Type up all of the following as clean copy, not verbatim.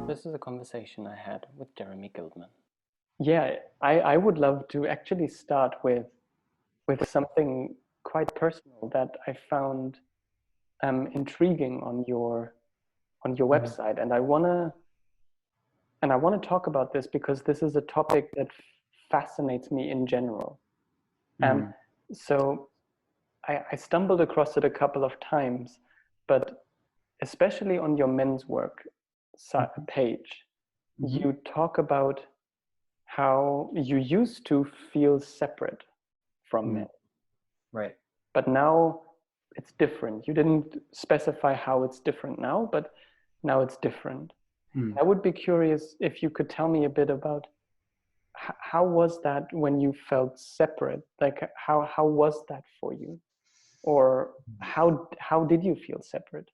This is a conversation I had with Jeremy Gildman. Yeah, I would love to actually start with something quite personal that I found intriguing on your website, and I wanna talk about this because this is a topic that fascinates me in general. Um, Mm, so I stumbled across it a couple of times, but especially on your men's work mhm, page, mhm, you talk about how you used to feel separate from men, mm, right. but now it's different. You didn't specify how it's different now, but now it's different. Mm. I would be curious if you could tell me a bit about how was that when you felt separate? Like how was that for you? Or how did you feel separate?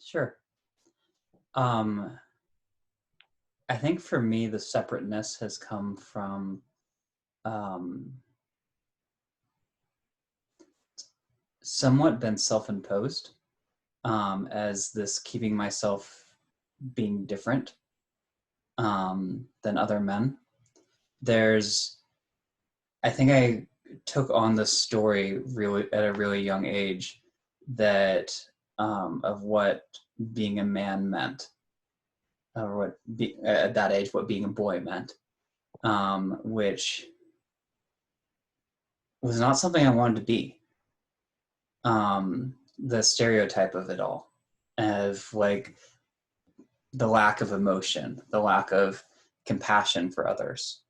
Sure. Um, I think for me, the separateness has come from um, somewhat been self-imposed as this keeping myself being different than other men. There's, I think I took on the story really at a really young age that of what being a man meant, or at that age what being a boy meant, which was not something I wanted to be. The stereotype of it all, of like the lack of emotion, the lack of compassion for others,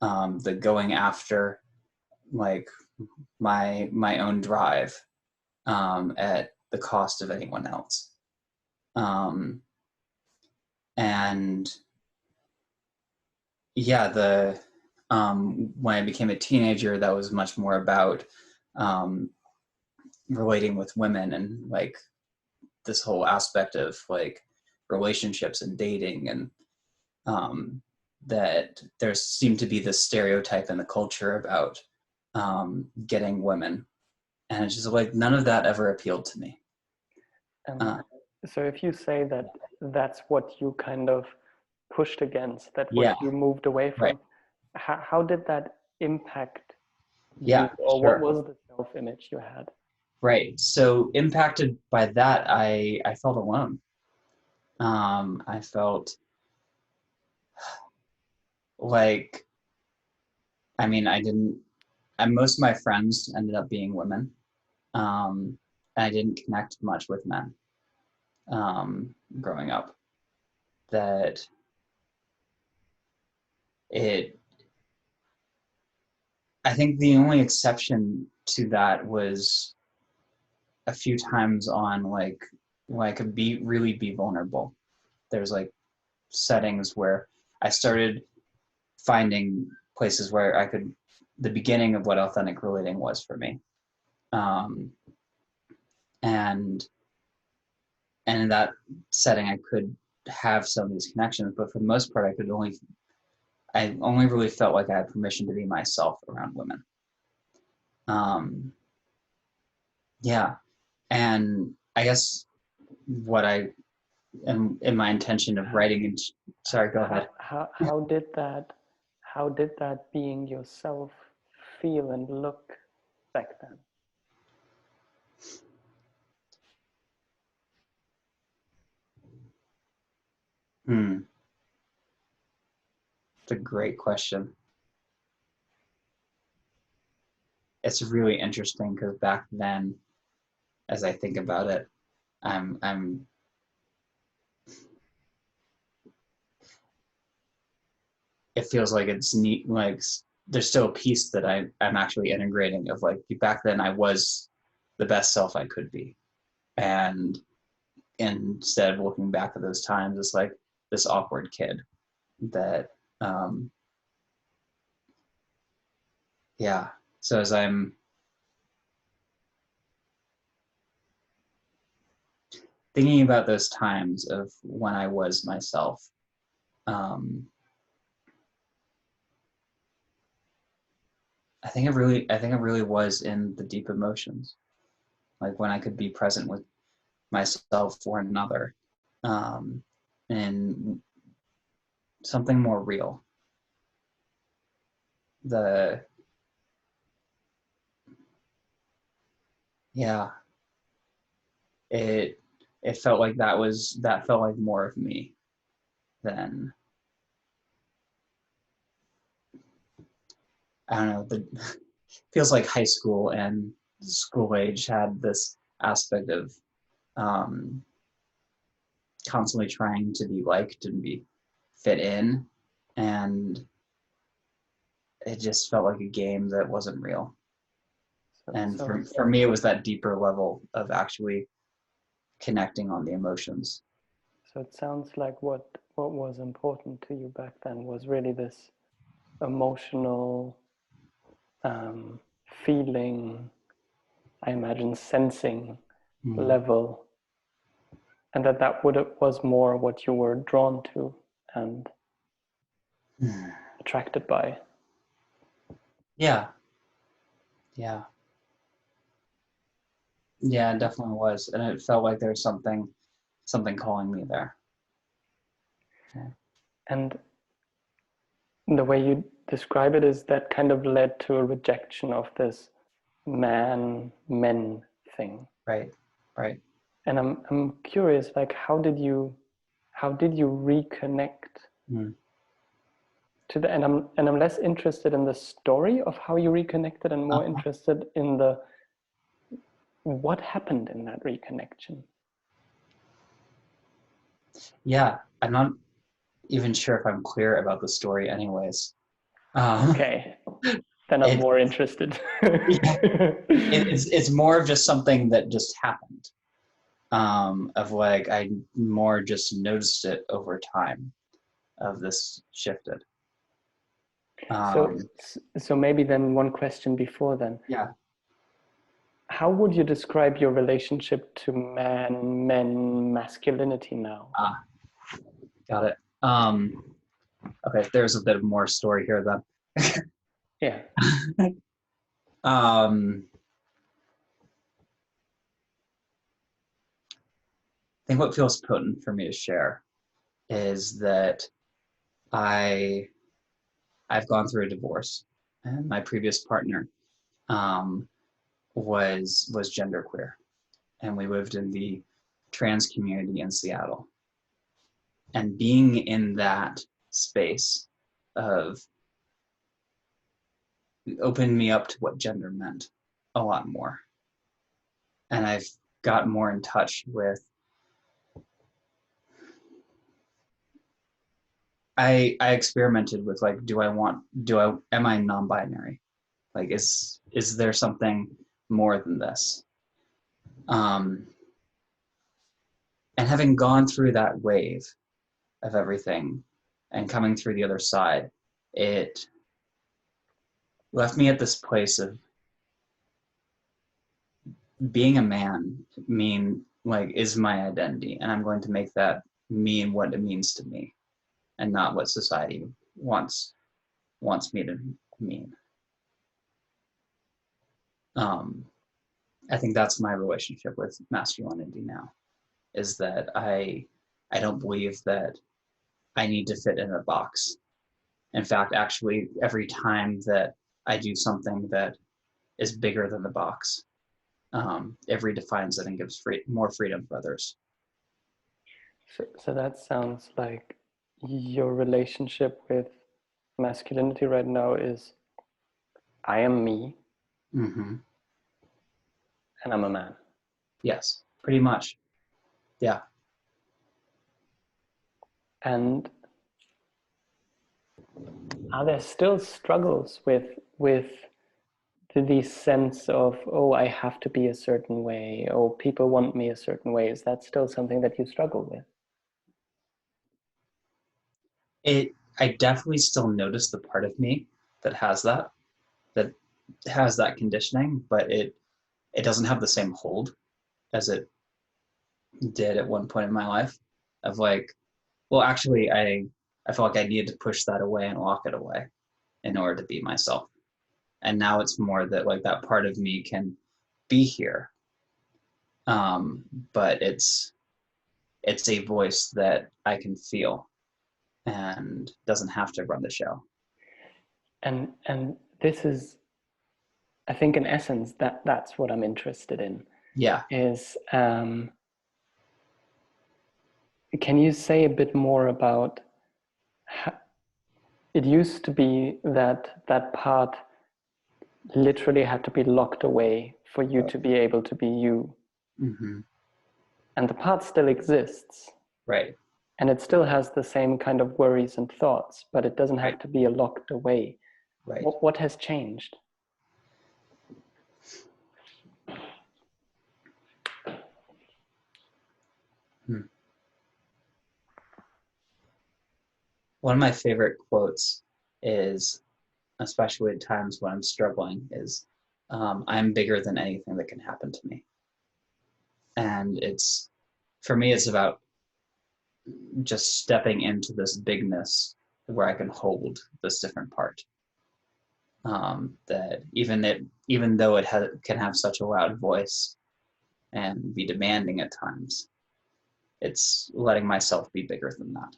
the going after like my own drive at the cost of anyone else. Um, and yeah, the when I became a teenager, that was much more about um, relating with women and like this whole aspect of like relationships and dating, and um, that there seemed to be this stereotype in the culture about getting women, and it's just like none of that ever appealed to me. And Uh, so if you say that that's what you kind of pushed against, that what yeah, you moved away right. from, how did that impact you, Yeah, or what sure. was the self-image you had? Right. So impacted by that, I felt alone. I felt like, I mean, I didn't. And most of my friends ended up being women. And I didn't connect much with men growing up. That it, I think the only exception to that was a few times on like when I could be vulnerable. There's like settings where I started finding places where I could, the beginning of what authentic relating was for me. Um, and and in that setting, I could have some of these connections, but for the most part, I only really felt like I had permission to be myself around women. Um, yeah, and I guess what I am in my intention of writing. And sorry, go ahead. How did that being yourself feel and look back then? Hmm, it's a great question. It's really interesting because back then, as I think about it, I'm it feels like it's neat, like there's still a piece that I'm actually integrating of like back then I was the best self I could be. And instead of looking back at those times, it's like this awkward kid that um yeah. So as I'm thinking about those times of when I was myself, um I think it really was in the deep emotions, like when I could be present with myself for another. in something more real. The yeah, it it felt like that felt like more of me than, I don't know, the feels like high school and school age had this aspect of um, constantly trying to be liked and be fit in, and it just felt like a game that wasn't real. And So for me, it was that deeper level of actually connecting on the emotions. so it sounds like what was important to you back then was really this emotional um, feeling, I imagine sensing Mm. level, and that was more what you were drawn to and attracted by. Yeah, yeah, yeah, it definitely was, and it felt like there was something calling me there. Yeah. And the way you describe it is that kind of led to a rejection of this men thing. Right, right. And I'm curious, like how did you reconnect Mm. to the, and I'm less interested in the story of how you reconnected and more Uh-huh. interested in the what happened in that reconnection. Yeah, I'm not even sure if I'm clear about the story anyways. Okay, then I'm it more interested. yeah, it's more of just something that just happened. Of like I more just noticed it over time of this shifted. so Um, so maybe then one question before then, yeah. how would you describe your relationship to men masculinity now? Ah, got it. Okay, there's a bit of more story here then. Yeah. um, I think what feels potent for me to share is that I I've gone through a divorce, and my previous partner um, was genderqueer, and we lived in the trans community in Seattle. And being in that space of opened me up to what gender meant a lot more, and I've got more in touch with. I experimented with like, am I non-binary? Like, is there something more than this? Um, and having gone through that wave of everything and coming through the other side, it left me at this place of being a man is my identity, and I'm going to make that mean what it means to me and not what society wants me to mean. um, I think that's my relationship with masculinity now, is that I don't believe that I need to fit in a box. In fact, actually, every time that I do something that is bigger than the box, it redefines it and gives more freedom for others. So that sounds like your relationship with masculinity right now is I am me Mm-hmm. and I'm a man. Yes, pretty much. Yeah. And are there still struggles with the sense of, oh, I have to be a certain way, oh, people want me a certain way? Is that still something that you struggle with? I definitely still notice the part of me that that has that conditioning, but it doesn't have the same hold as it did at one point in my life. Of like, well, actually, I felt like I needed to push that away and lock it away in order to be myself. And now it's more that like that part of me can be here, but it's a voice that I can feel and doesn't have to run the show. And this is, I think, in essence, that's what I'm interested in. Yeah. Is can you say a bit more about how, it used to be that that part literally had to be locked away for you to be able to be you. Mm-hmm. And the part still exists. Right. And it still has the same kind of worries and thoughts, but it doesn't have Right. to be locked away. Right. What has changed? Hmm. One of my favorite quotes is, especially at times when I'm struggling, is I'm bigger than anything that can happen to me. And it's, for me, it's about just stepping into this bigness where I can hold this different part. That even though it can have such a loud voice and be demanding at times, it's letting myself be bigger than that.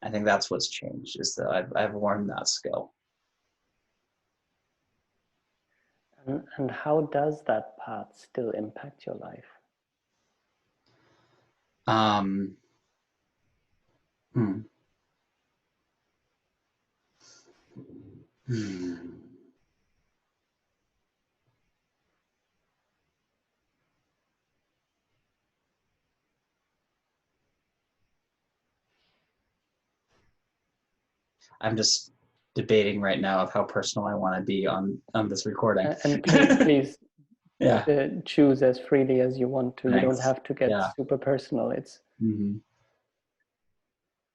I think that's what's changed, is that I've learned that skill. And how does that part still impact your life? Um, hmm. Hmm. I'm just debating right now of how personal I want to be on this recording. And please Yeah. choose as freely as you want to. You don't Thanks. have to get Yeah. super personal. It's Mm-hmm.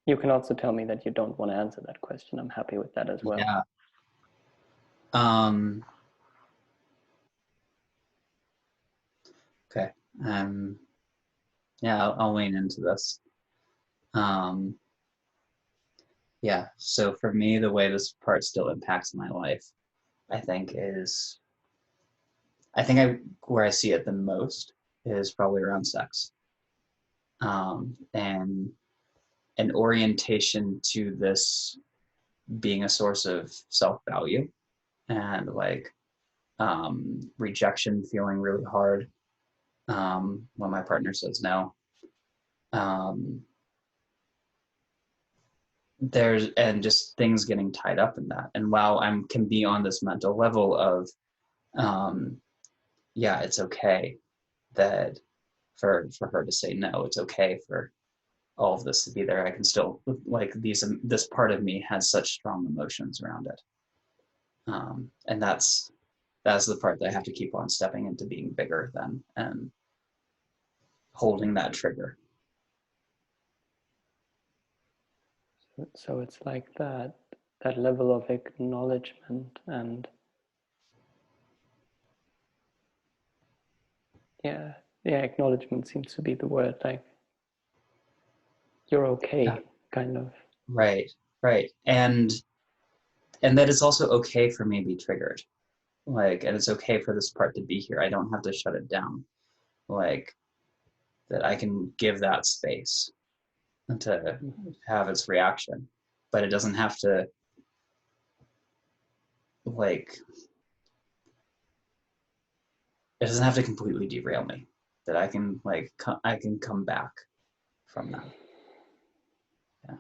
You can also tell me that you don't want to answer that question. I'm happy with that as well. Yeah. Um, okay. Yeah, I'll lean into this. Um, yeah. So for me, the way this part still impacts my life, I think is, where I see it the most is probably around sex. And an orientation to this being a source of self-value, and like rejection feeling really hard when my partner says no. Um, and just things getting tied up in that. And while I can be on this mental level of, um, yeah, it's okay that for her to say no, it's okay for all of this to be there. I can still, like, this part of me has such strong emotions around it. And that's the part that I have to keep on stepping into being bigger than, and holding that trigger. So it's like that level of acknowledgement, and yeah, acknowledgement seems to be the word. Like, you're Yeah. okay, kind of. Right, right. And that it's also okay for me to be triggered. Like, and it's okay for this part to be here. I don't have to shut it down. Like, that I can give that space to have its reaction, but it doesn't have to, like, it doesn't have to completely derail me. That I can, like, I can come back from that. Yeah.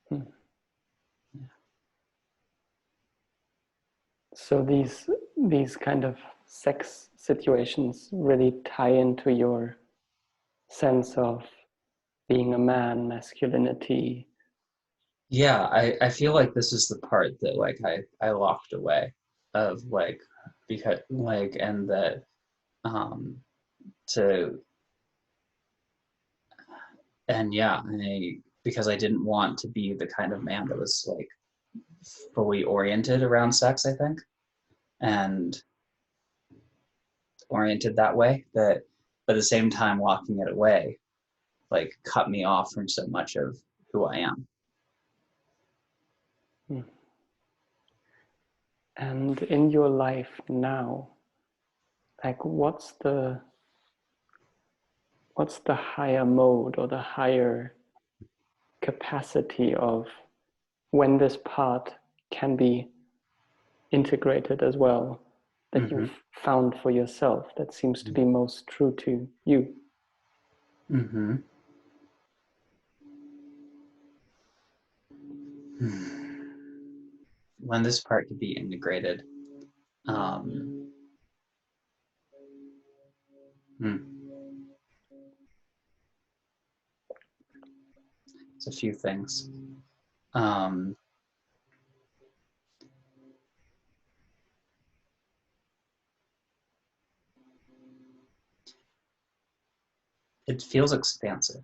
Hmm. Yeah. So these kind of sex situations really tie into your sense of being a man, masculinity. Yeah, I feel like this is the part that, like, I locked away of, like, because, like, and that um to and yeah, because I didn't want to be the kind of man that was, like, fully oriented around sex, I think, and oriented that way, that but at the same time locking it away, like, cut me off from so much of who I am. Hmm. And in your life now, like, what's what's the higher mode or the higher capacity of when this part can be integrated as well, that Mm-hmm. you've found for yourself, that seems to be most true to you? Mm-hmm. When this part could be integrated, um, it's a few things. Um, it feels expansive.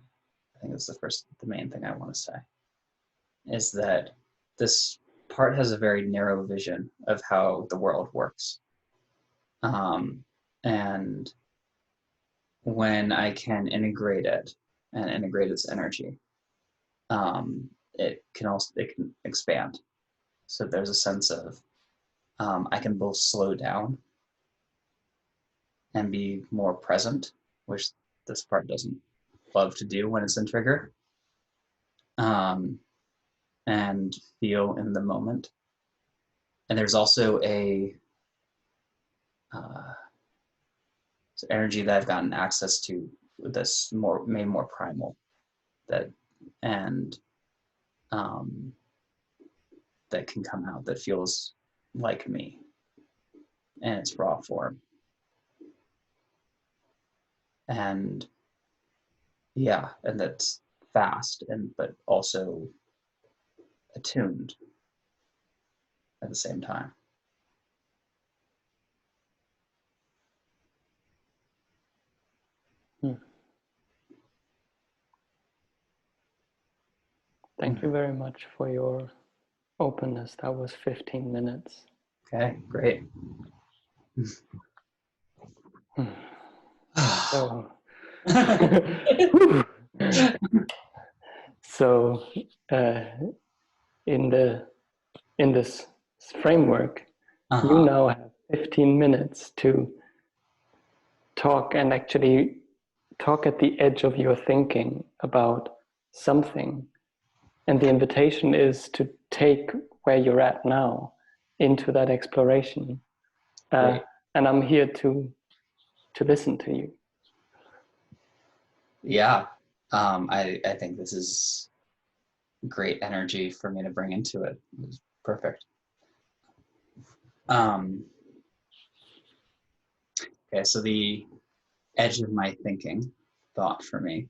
I think that's the main thing I want to say, is that this part has a very narrow vision of how the world works. And when I can integrate it and integrate its energy, it can expand. So there's a sense of I can both slow down and be more present, which this part doesn't love to do when it's in trigger, and feel in the moment. And there's also a uh, energy that I've gotten access to that's made more primal, that and um, that can come out that feels like me in its raw form. And yeah, and that's fast and but also attuned at the same time. Thank you very much for your openness. That was 15 minutes. Okay, great. So, so in this framework, you now have 15 minutes to talk and actually talk at the edge of your thinking about something. And the invitation is to take where you're at now into that exploration. And I'm here to listen to you. Yeah, I think this is great energy for me to bring into it. It's perfect. Okay, so the edge of my thinking thought for me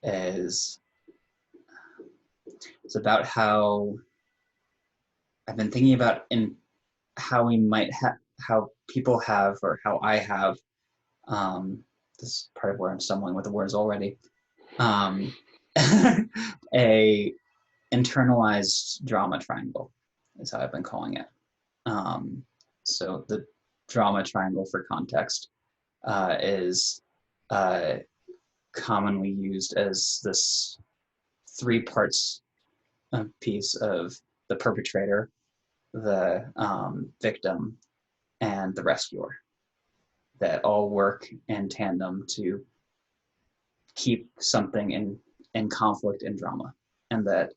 is it's about how I've been thinking about in how we might have how people have or how I have this is part of where I'm stumbling with the words already. A internalized drama triangle is how I've been calling it. So the drama triangle, for context, is commonly used as this three parts piece of the perpetrator, the victim, and the rescuer that all work in tandem to keep something in conflict and drama. And that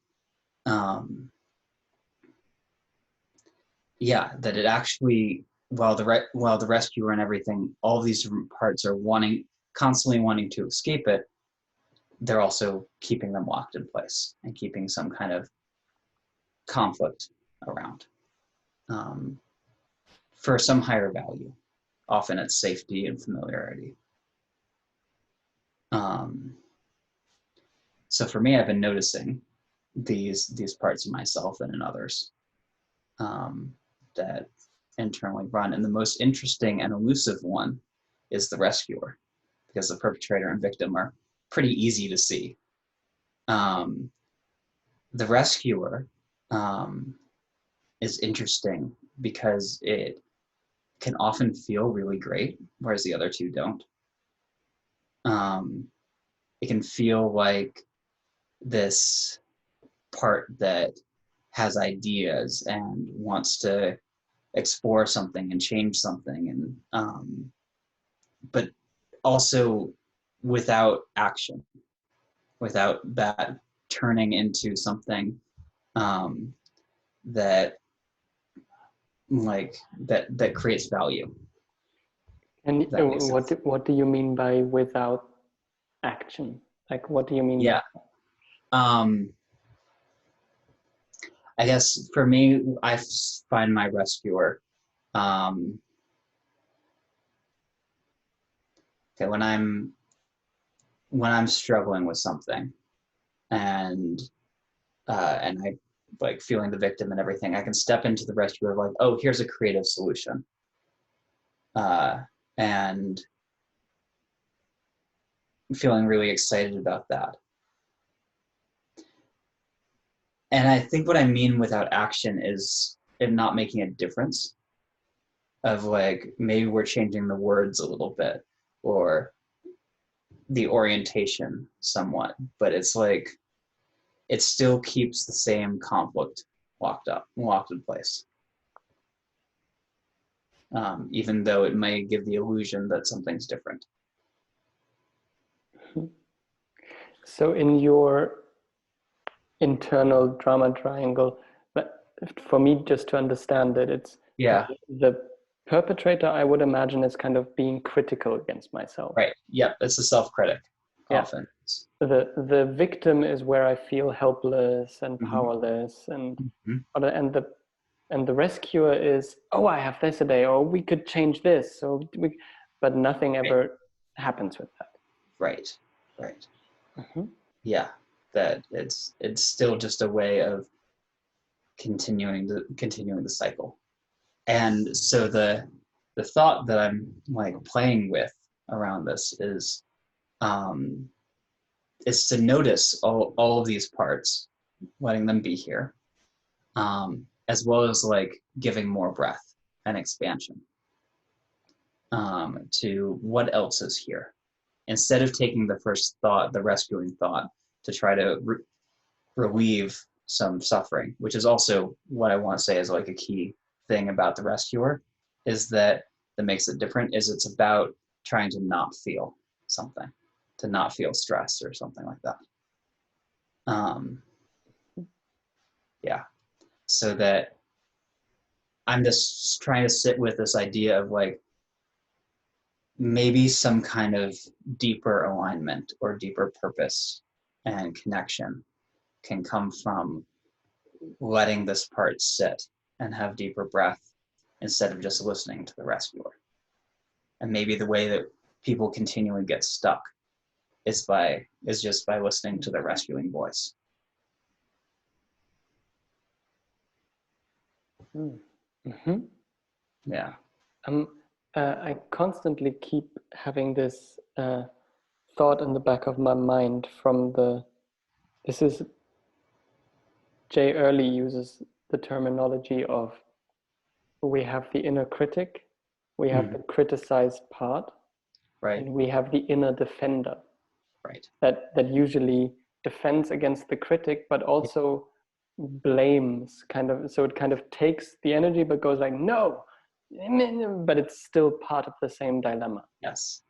that it actually, while the rescuer and everything, all of these different parts are constantly wanting to escape it, they're also keeping them locked in place and keeping some kind of conflict around for some higher value. Often it's safety and familiarity. So for me, I've been noticing these parts of myself and in others that internally run. And the most interesting and elusive one is the rescuer, because the perpetrator and victim are pretty easy to see. The rescuer is interesting because it can often feel really great, whereas the other two don't. It can feel like this part that has ideas and wants to explore something and change something, and but also without action, without that turning into something um, that that creates value. And If that makes sense. what do you mean by without action? Like, what do you mean by? Yeah. I guess for me, I find my rescuer. Okay, when I'm struggling with something, and I like feeling the victim and everything, I can step into the rescuer of like, oh, here's a creative solution, uh, and feeling really excited about that. And I think what I mean without action is it not making a difference. Of like maybe we're changing the words a little bit or the orientation somewhat, but it's like it still keeps the same conflict locked in place. Even though it may give the illusion that something's different. So in your internal drama triangle, but for me, just to understand it, it's Yeah. the perpetrator, I would imagine, is kind of being critical against myself. Right. Yep. It's a self-critic. Yeah. Often. The victim is where I feel helpless and Mm-hmm. powerless, and Mm-hmm. and the rescuer is, oh, I have this today, or we could change this, but nothing ever happens with that. Right. Right. Mm-hmm. Yeah. That it's still just a way of continuing the cycle. And so the thought that I'm like playing with around this is to notice all of these parts, letting them be here, as well as like giving more breath and expansion to what else is here. Instead of taking the first thought, the rescuing thought, to try to relieve some suffering, which is also what I want to say is like a key thing about the rescuer, is that makes it different is it's about trying to not feel something, to not feel stress or something like that. Yeah. So that I'm just trying to sit with this idea of like maybe some kind of deeper alignment or deeper purpose and connection can come from letting this part sit and have deeper breath instead of just listening to the rescuer. And maybe the way that people continually get stuck is just by listening to the rescuing voice. Mm-hmm. Yeah. I constantly keep having this thought in the back of my mind this is Jay Early uses the terminology of we have the inner critic, we have the criticized part, right, and we have the inner defender. Right. That usually defends against the critic, but also blames so it kind of takes the energy but goes like, no, but it's still part of the same dilemma. Yes.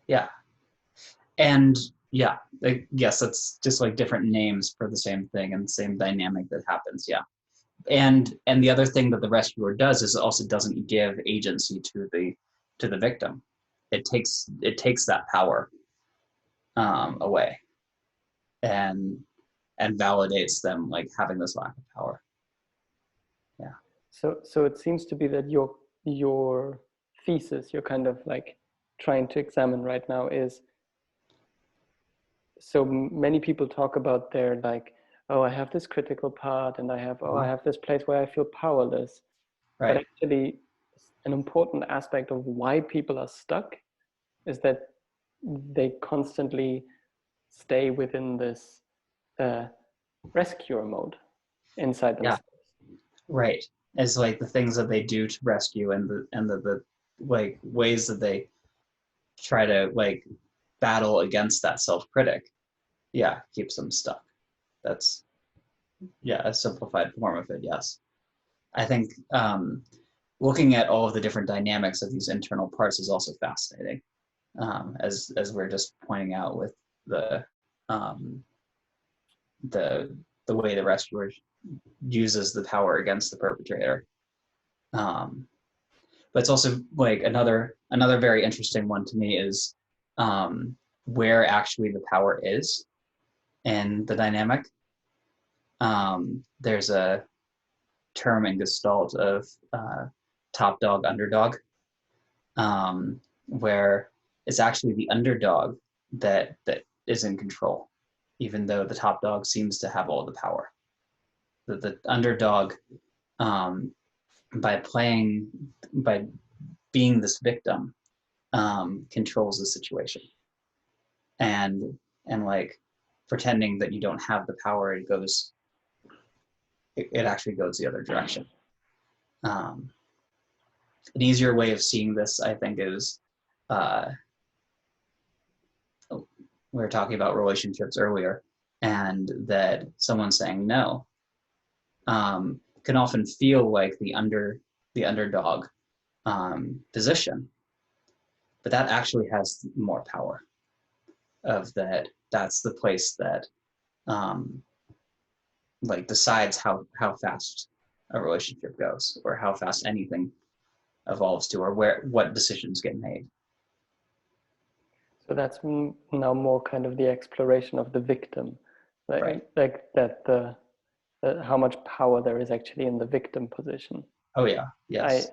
Yeah. And yeah, yes, that's just like different names for the same thing and the same dynamic that happens. Yeah. And the other thing that the rescuer does is it also doesn't give agency to the victim. It takes that power away and validates them like having this lack of power. Yeah. So it seems to be that your thesis, you're kind of like trying to examine right now, is so many people talk about their like, oh, I have this critical part and I have this place where I feel powerless. Right. But actually an important aspect of why people are stuck is that they constantly stay within this rescuer mode inside themselves. Right. As like the things that they do to rescue and the like ways that they try to like battle against that self-critic, keeps them stuck. That's a simplified form of it. Yes. I think looking at all of the different dynamics of these internal parts is also fascinating. as we're just pointing out with the um, the way the rescuer uses the power against the perpetrator. But it's also like another very interesting one to me is where actually the power is in the dynamic. There's a term in Gestalt of top dog, underdog, where it's actually the underdog that is in control, even though the top dog seems to have all the power. The underdog, by being this victim, controls the situation, and like pretending that you don't have the power, it actually goes the other direction. An easier way of seeing this, I think, is we were talking about relationships earlier, and that someone saying no can often feel like the underdog position, but that actually has more power. That's the place that like decides how fast a relationship goes, or how fast anything evolves to, or what decisions get made. So that's now more kind of the exploration of the victim, Right. like that how much power there is actually in the victim position. Oh yeah, yes.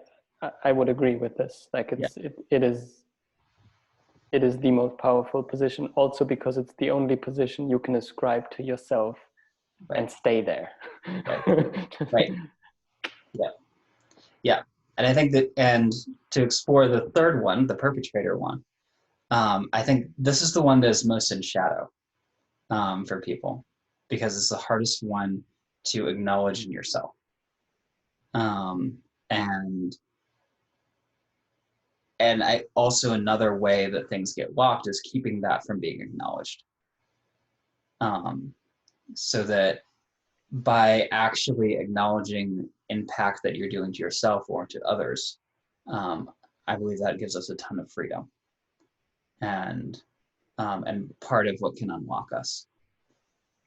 I would agree with this. Like it is the most powerful position, also because it's the only position you can ascribe to yourself and stay there. Right. Yeah. And I think that, and to explore the third one, the perpetrator one, I think this is the one that is most in shadow for people, because it's the hardest one to acknowledge in yourself. And I also, another way that things get locked is keeping that from being acknowledged. So that by actually acknowledging impact that you're doing to yourself or to others, I believe that gives us a ton of freedom, and part of what can unlock us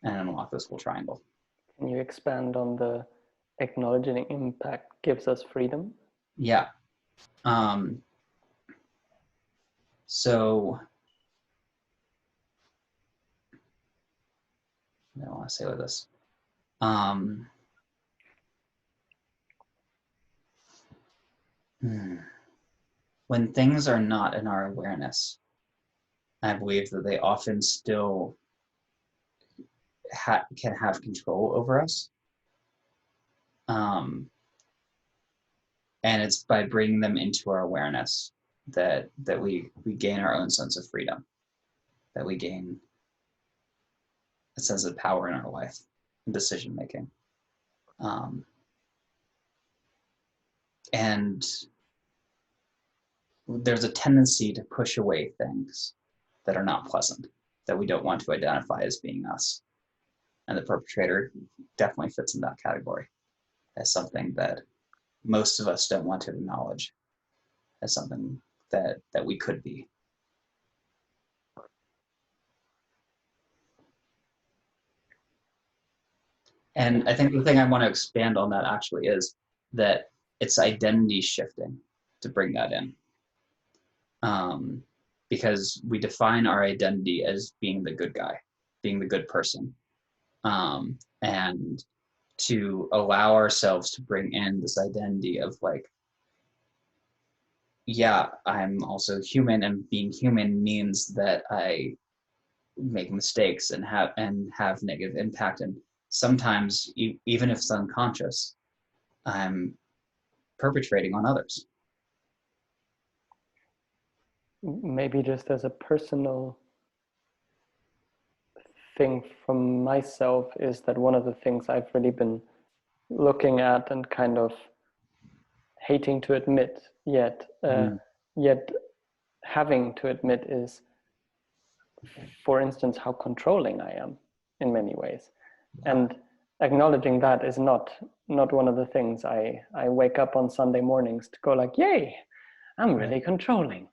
and unlock this whole triangle. Can you expand on the acknowledging impact gives us freedom? Yeah. So I don't want to say like this. When things are not in our awareness, I believe that they often still can have control over us. And it's by bringing them into our awareness that we gain our own sense of freedom, that we gain a sense of power in our life and decision making. And there's a tendency to push away things that are not pleasant, that we don't want to identify as being us. And the perpetrator definitely fits in that category as something that most of us don't want to acknowledge as something that we could be. And I think the thing I want to expand on that actually is that it's identity shifting to bring that in. Because we define our identity as being the good guy, being the good person. And to allow ourselves to bring in this identity of like, yeah, I'm also human, and being human means that I make mistakes and have negative impact. And sometimes, even if it's unconscious, I'm perpetrating on others. Maybe just as a personal thing from myself is that one of the things I've really been looking at and kind of hating to admit yet having to admit is, for instance, how controlling I am in many ways. And acknowledging that is not one of the things I wake up on Sunday mornings to go like, yay, I'm really controlling.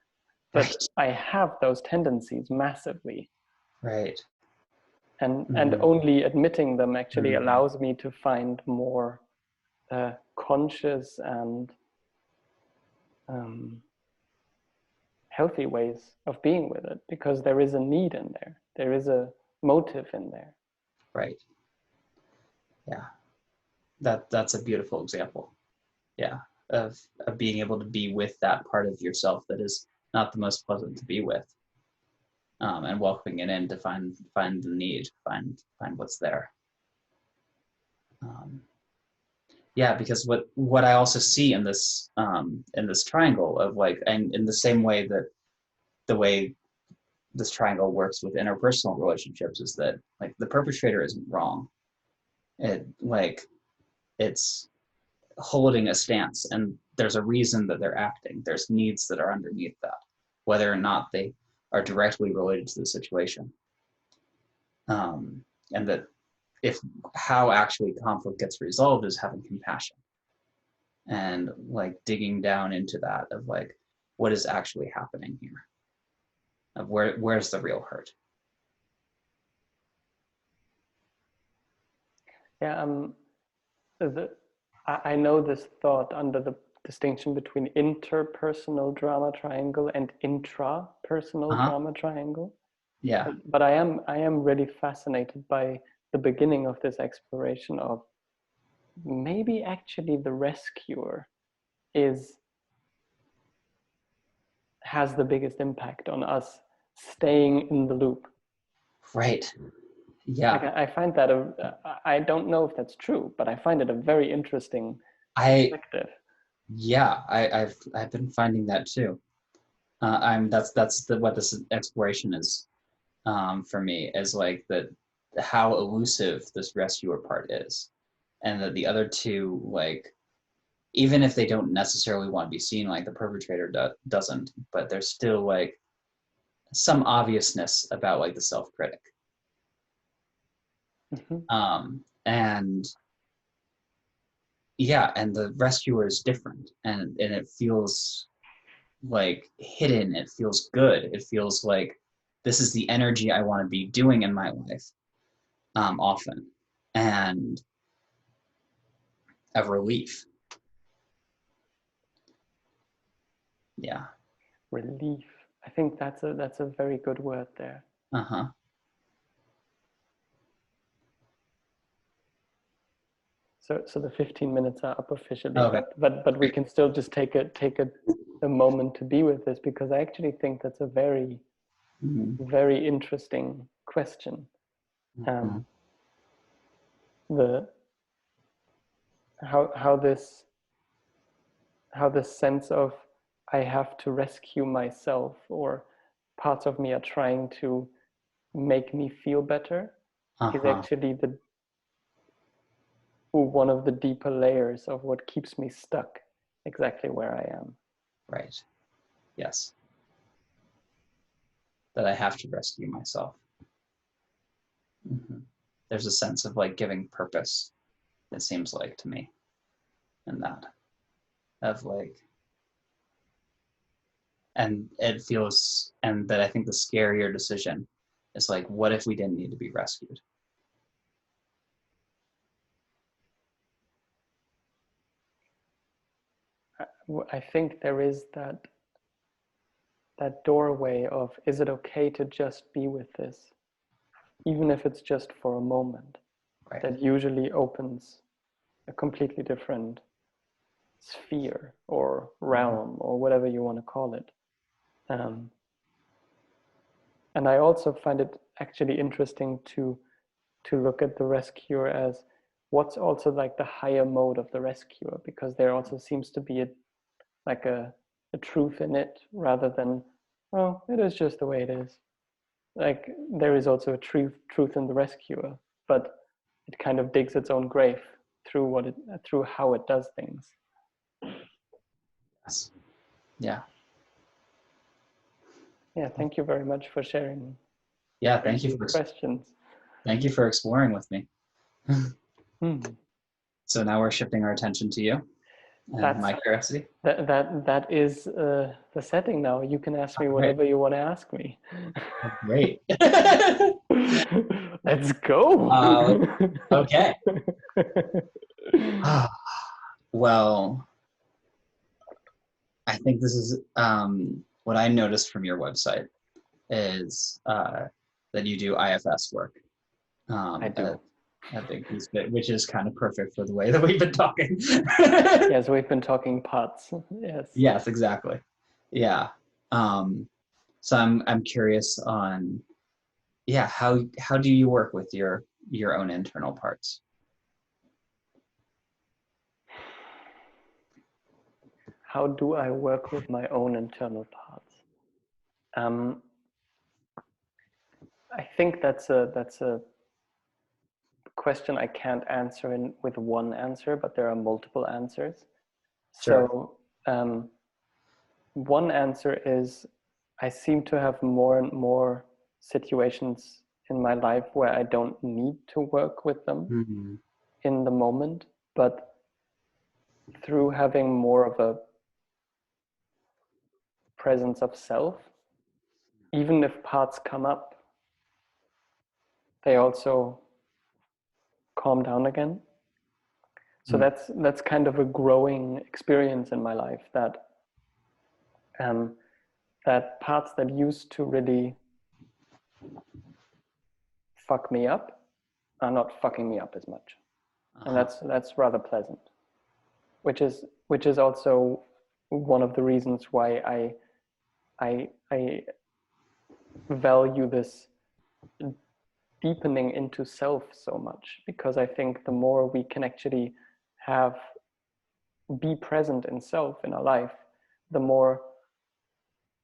but Right. I have those tendencies massively. Right. And only admitting them actually Mm-hmm. allows me to find more conscious and healthy ways of being with it, because there is a need in there. There is a motive in there. Right. Yeah. That's a beautiful example. Yeah. Of being able to be with that part of yourself that is not the most pleasant to be with. And welcoming it in to find the need, find what's there. Um, yeah, because what I also see in this triangle of like, and in the same way that the way this triangle works with interpersonal relationships is that like the perpetrator isn't wrong. It's holding a stance, and there's a reason that they're acting. There's needs that are underneath that, whether or not they are directly related to the situation. And that if how actually conflict gets resolved is having compassion and like digging down into that of like what is actually happening here, of where's the real hurt. Yeah, I know this thought under the distinction between interpersonal drama triangle and intrapersonal Uh-huh. drama triangle. Yeah. But I am really fascinated by the beginning of this exploration of maybe actually the rescuer has the biggest impact on us staying in the loop. Right. Yeah. Like I find that I don't know if that's true, but I find it a very interesting I perspective. yeah, I've been finding that too. That's what this exploration is, for me, is like that how elusive this rescuer part is, and that the other two, like, even if they don't necessarily want to be seen, like the perpetrator doesn't, but there's still like some obviousness about like the self-critic. And yeah, and the rescuer is different, and it feels like hidden. It feels good. It feels like this is the energy I want to be doing in my life, often, and of relief. Yeah. Relief. I think that's a very good word there. Uh-huh. So the 15 minutes are up officially, Okay. but we can still just take a moment to be with this, because I actually think that's a very very interesting question. The how this sense of I have to rescue myself, or parts of me are trying to make me feel better, is actually one of the deeper layers of what keeps me stuck exactly where I am. Right. Yes. That I have to rescue myself. There's a sense of like giving purpose, it seems like to me, in that, of like, and it feels, and that I think the scarier decision is like, what if we didn't need to be rescued? I think there is that doorway of, is it okay to just be with this, even if it's just for a moment? Right. That usually opens a completely different sphere or realm or whatever you want to call it. And I also find it actually interesting to look at the rescuer as what's also like the higher mode of the rescuer, because there also seems to be a truth in it, rather than, oh, it is just the way it is. Like there is also a truth in the rescuer, but it kind of digs its own grave through how it does things. Yes. Yeah. Yeah, thank you very much for sharing. Yeah, thank you for questions. Thank you for exploring with me. So now we're shifting our attention to you. and That's my curiosity. that is the setting now. You can ask me All right. whatever you want to ask me. Oh, great. Let's go. uh, okay. Well, I think this is what I noticed from your website is that you do IFS work. I do. A big piece of it, which is kind of perfect for the way that we've been talking. Yes, we've been talking parts. Yes. Yes, exactly. Yeah. So I'm curious on, yeah, how do you work with your own internal parts? How do I work with my own internal parts? Um, I think that's a question I can't answer with one answer, but there are multiple answers. Sure. So one answer is I seem to have more and more situations in my life where I don't need to work with them Mm-hmm. in the moment, but through having more of a presence of self, even if parts come up, they also calm down again. So that's kind of a growing experience in my life, that that parts that used to really fuck me up are not fucking me up as much, and Uh-huh. that's rather pleasant. Which is also one of the reasons why I value this deepening into self so much, because I think the more we can actually have be present in self in our life, the more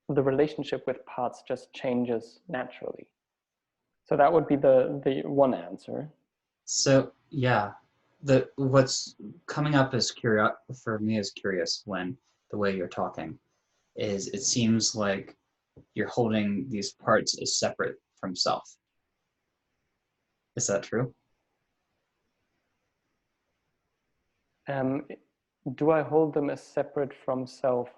the relationship with parts just changes naturally. So that would be the one answer. So yeah, the what's coming up as curious for me is curious when the way you're talking is it seems like you're holding these parts as separate from self. Is that true? Um, do I hold them as separate from self?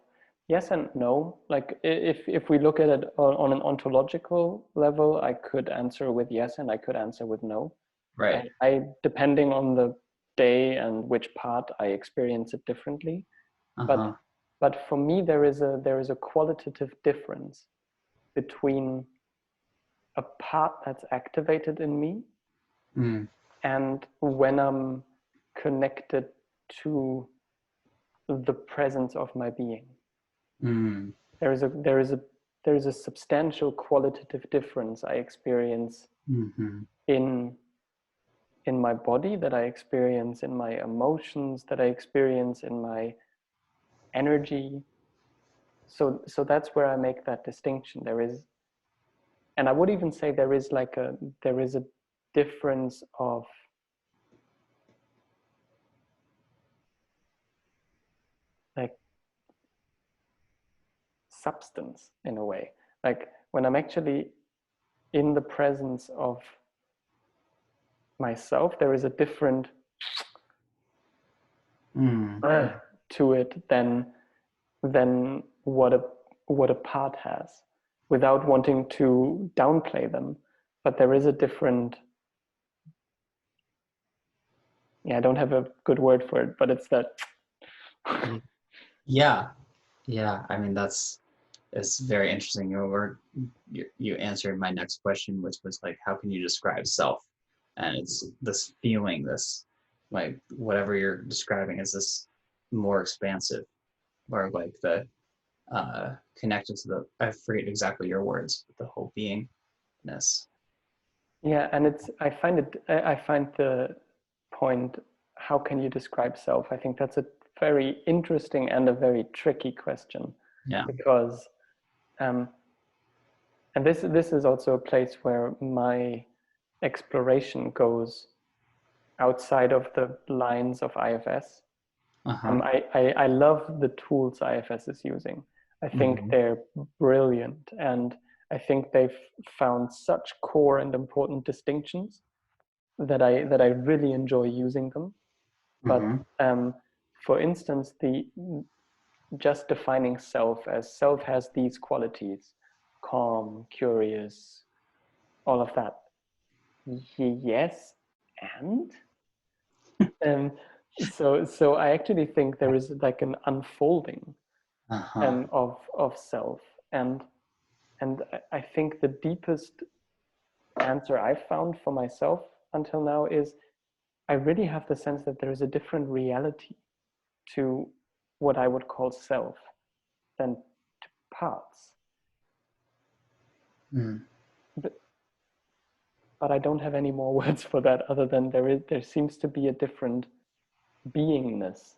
Yes and no. Like if we look at it on an ontological level, I could answer with yes and I could answer with no. Right. I depending on the day and which part, I experience it differently. But Uh-huh. but for me, there is a qualitative difference between a part that's activated in me Mm. and when I'm connected to the presence of my being. Mm. There is a substantial qualitative difference I experience Mm-hmm. in in my body, that I experience in my emotions, that I experience in my energy. So that's where I make that distinction. There is, and I would even say there is a difference of like substance in a way. Like when I'm actually in the presence of myself, there is a different Mm. to it than what a part has, without wanting to downplay them. But there is a different, yeah, I don't have a good word for it, but it's that. Yeah. Yeah. I mean, it's very interesting. You answered my next question, which was like, how can you describe self? And it's this feeling, this like whatever you're describing is this more expansive, or like the connected to the I forget exactly your words, but the whole beingness. Yeah, and I find the point, how can you describe self? I think that's a very interesting and a very tricky question, Yeah. because um, and this is also a place where my exploration goes outside of the lines of IFS. Uh-huh. I love the tools IFS is using. I think Mm-hmm. they're brilliant, and I think they've found such core and important distinctions that I really enjoy using them. But Mm-hmm. for instance, the just defining self as self has these qualities: calm, curious, all of that. Yes, and um, so I actually think there is like an unfolding of self, and I think the deepest answer I've found for myself until now is I really have the sense that there is a different reality to what I would call self than to parts. But I don't have any more words for that other than there seems to be a different beingness.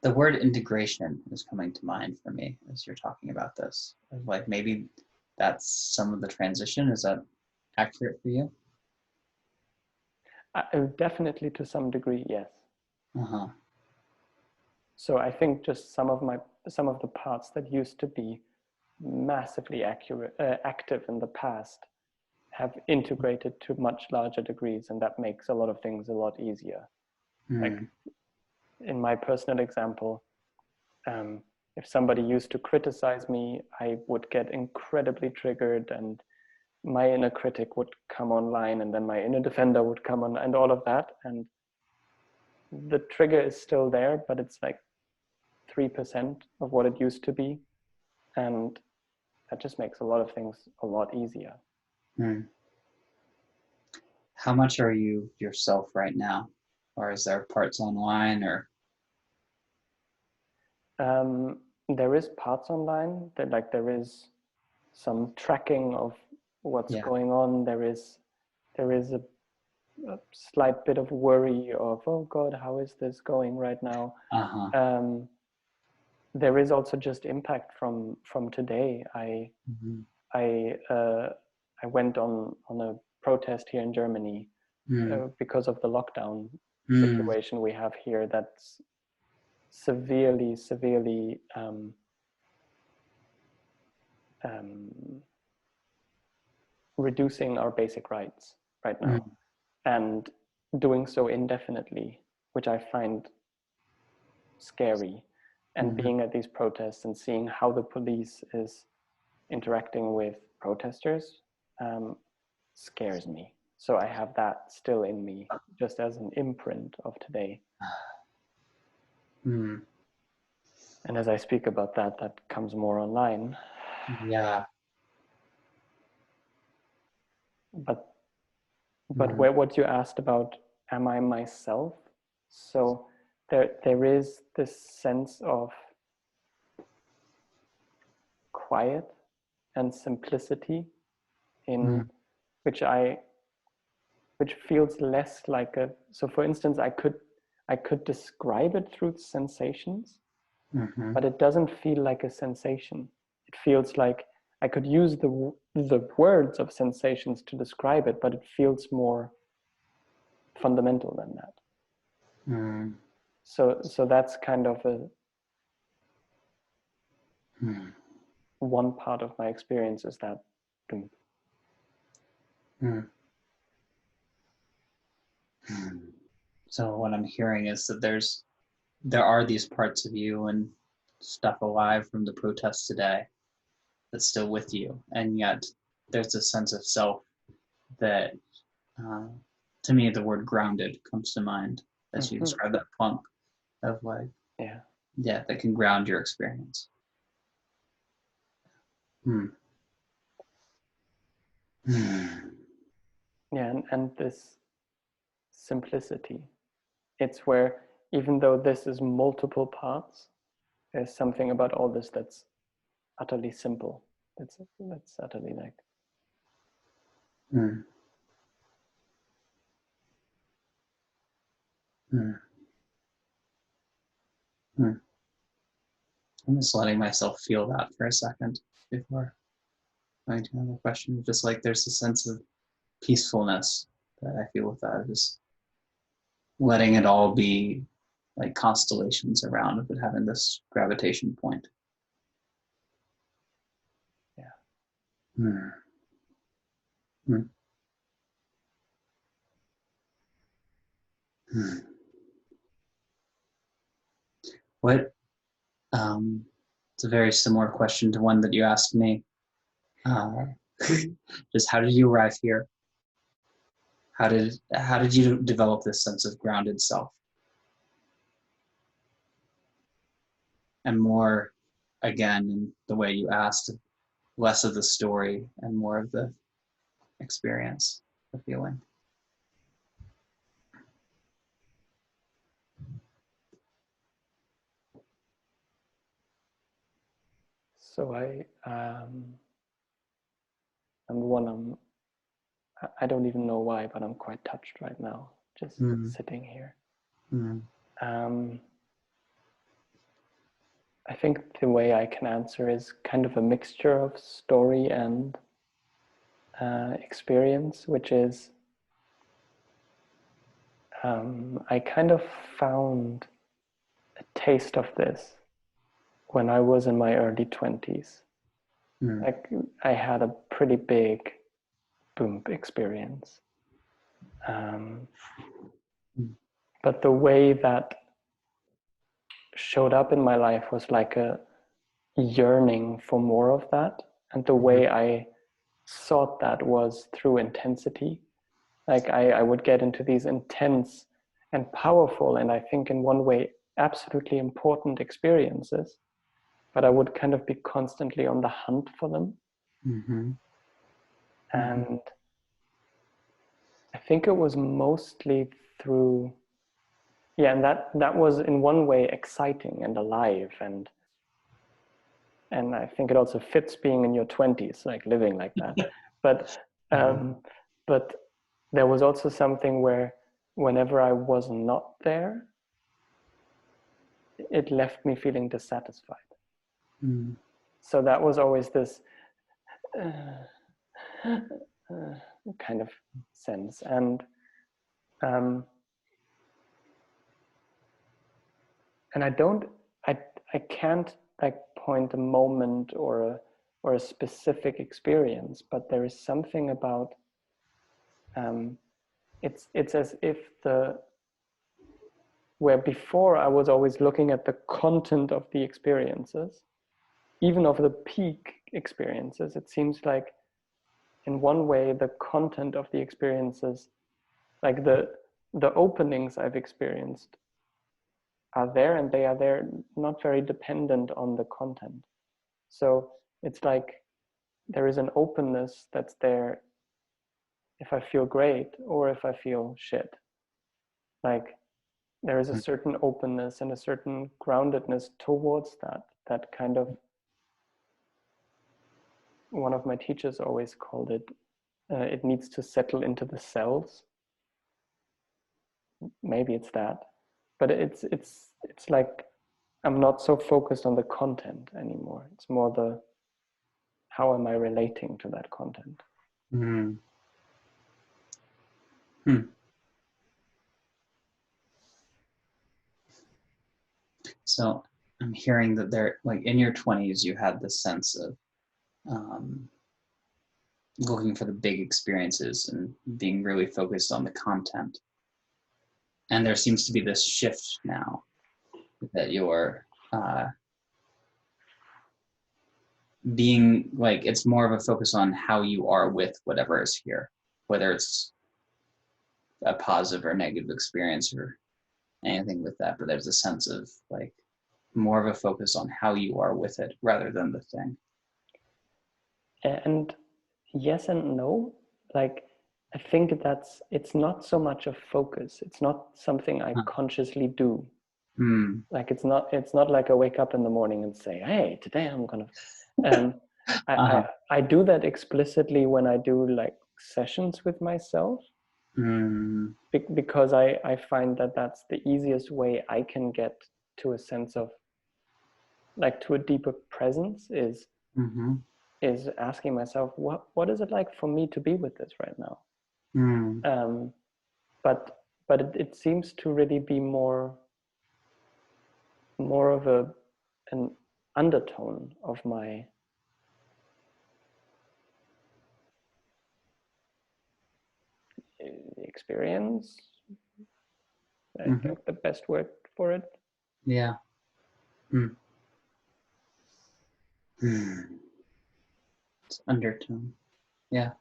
The word integration is coming to mind for me as you're talking about this. Like maybe that's some of the transition. Is that accurate for you? Definitely to some degree, yes. Uh-huh. So I think just some of the parts that used to be massively active in the past have integrated to much larger degrees, and that makes a lot of things a lot easier. Like in my personal example, if somebody used to criticize me, I would get incredibly triggered, and my inner critic would come online, and then my inner defender would come on, and all of that. And the trigger is still there, but it's like 3% of what it used to be. And that just makes a lot of things a lot easier. How much are you yourself right now? Or is there parts online or? There is parts online that like there is some tracking of what's going on. There is a slight bit of worry of, oh God, how is this going right now? There is also just impact from today. I went on a protest here in Germany because of the lockdown situation we have here. That's severely reducing our basic rights right now, and doing so indefinitely, which I find scary. And being at these protests and seeing how the police is interacting with protesters scares me. So I have that still in me, just as an imprint of today. And as I speak about that, that comes more online. Yeah. But what you asked about, am I myself? So there is this sense of quiet and simplicity in which feels less like a, so for instance, I could describe it through sensations, but it doesn't feel like a sensation. It feels like I could use the words of sensations to describe it, but it feels more fundamental than that. So that's kind of one part of my experience is that. So what I'm hearing is that there are these parts of you and stuff alive from the protests today that's still with you, and yet there's a sense of self that, to me, the word grounded comes to mind as you describe that plunk of like, that can ground your experience. Yeah, and this simplicity, it's where even though this is multiple parts, there's something about all this that's utterly simple. That's utterly like. I'm just letting myself feel that for a second before going to another question. Just like there's a sense of peacefulness that I feel with that. Just letting it all be like constellations around it, having this gravitation point. What, it's a very similar question to one that you asked me. Uh, just how did you arrive here? How did you develop this sense of grounded self? And more, again, in the way you asked, less of the story and more of the experience, the feeling. So number one, I don't even know why, but I'm quite touched right now, just sitting here. I think the way I can answer is kind of a mixture of story and experience, which is I kind of found a taste of this when I was in my early 20s. Like I had a pretty big boom experience. But the way that showed up in my life was like a yearning for more of that. And the way I sought that was through intensity. Like I would get into these intense and powerful, and I think in one way, absolutely important experiences, but I would kind of be constantly on the hunt for them. And I think it was mostly through, and that was in one way exciting and alive, and I think it also fits being in your 20s, like living like that. But but there was also something where whenever I was not there, it left me feeling dissatisfied. So that was always this kind of sense. And I can't like point a moment or a specific experience, but there is something about it's as if where before I was always looking at the content of the experiences, even of the peak experiences, it seems like in one way the content of the experiences, like the openings I've experienced are there, and they are there not very dependent on the content. So it's like there is an openness that's there if I feel great or if I feel shit. Like there is a certain openness and a certain groundedness towards that kind of, one of my teachers always called it, it needs to settle into the cells. Maybe it's that, but it's like I'm not so focused on the content anymore. It's more the how am I relating to that content. So I'm hearing that there, like in your 20s, you had this sense of looking for the big experiences and being really focused on the content. And there seems to be this shift now that you're being like, it's more of a focus on how you are with whatever is here, whether it's a positive or negative experience or anything with that. But there's a sense of like more of a focus on how you are with it rather than the thing. And yes and no. Like I think it's not so much a focus. It's not something I consciously do. Like it's not like I wake up in the morning and say, hey, today I'm gonna I do that explicitly when I do like sessions with myself, because I find that that's the easiest way I can get to a sense of like to a deeper presence is asking myself, what is it like for me to be with this right now? But it seems to really be more of an undertone of my experience. I think the best word for it. Yeah. Hmm. Hmm. It's undertone. Yeah.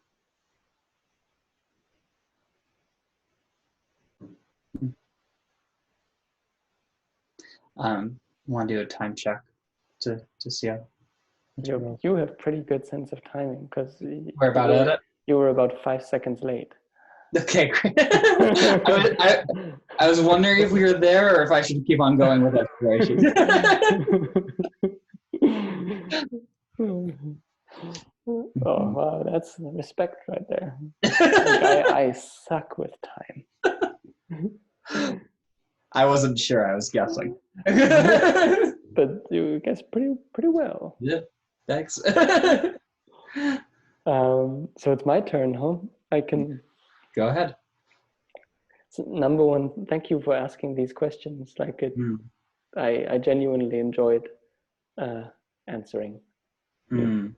Hmm. Want to do a time check to see how much we roll. You have pretty good sense of timing because We're about at it. you were about 5 seconds late. Okay, great. I was wondering if we were there or if I should keep on going with exploration. Oh wow, that's respect right there. Like I suck with time. I wasn't sure. I was guessing. But you guess pretty well. Yeah, thanks. So it's my turn, huh? I can. Go ahead. So number one, thank you for asking these questions. Like it, Mm. I genuinely enjoyed answering. Mm.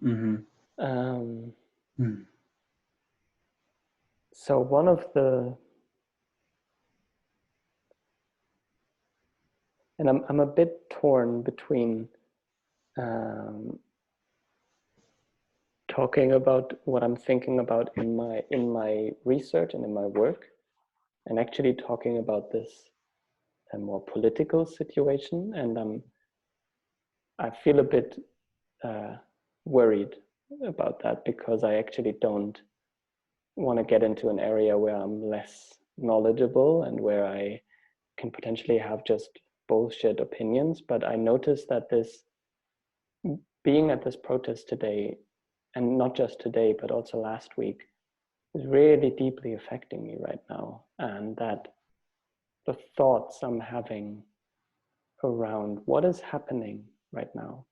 Mm-hmm. Um, Mm. so one of the, and I'm a bit torn between talking about what I'm thinking about in my research and in my work, and actually talking about this a more political situation, and I feel a bit worried about that because I actually don't want to get into an area where I'm less knowledgeable and where I can potentially have just bullshit opinions. But I noticed that this being at this protest today, and not just today, but also last week, is really deeply affecting me right now. And that the thoughts I'm having around what is happening right now,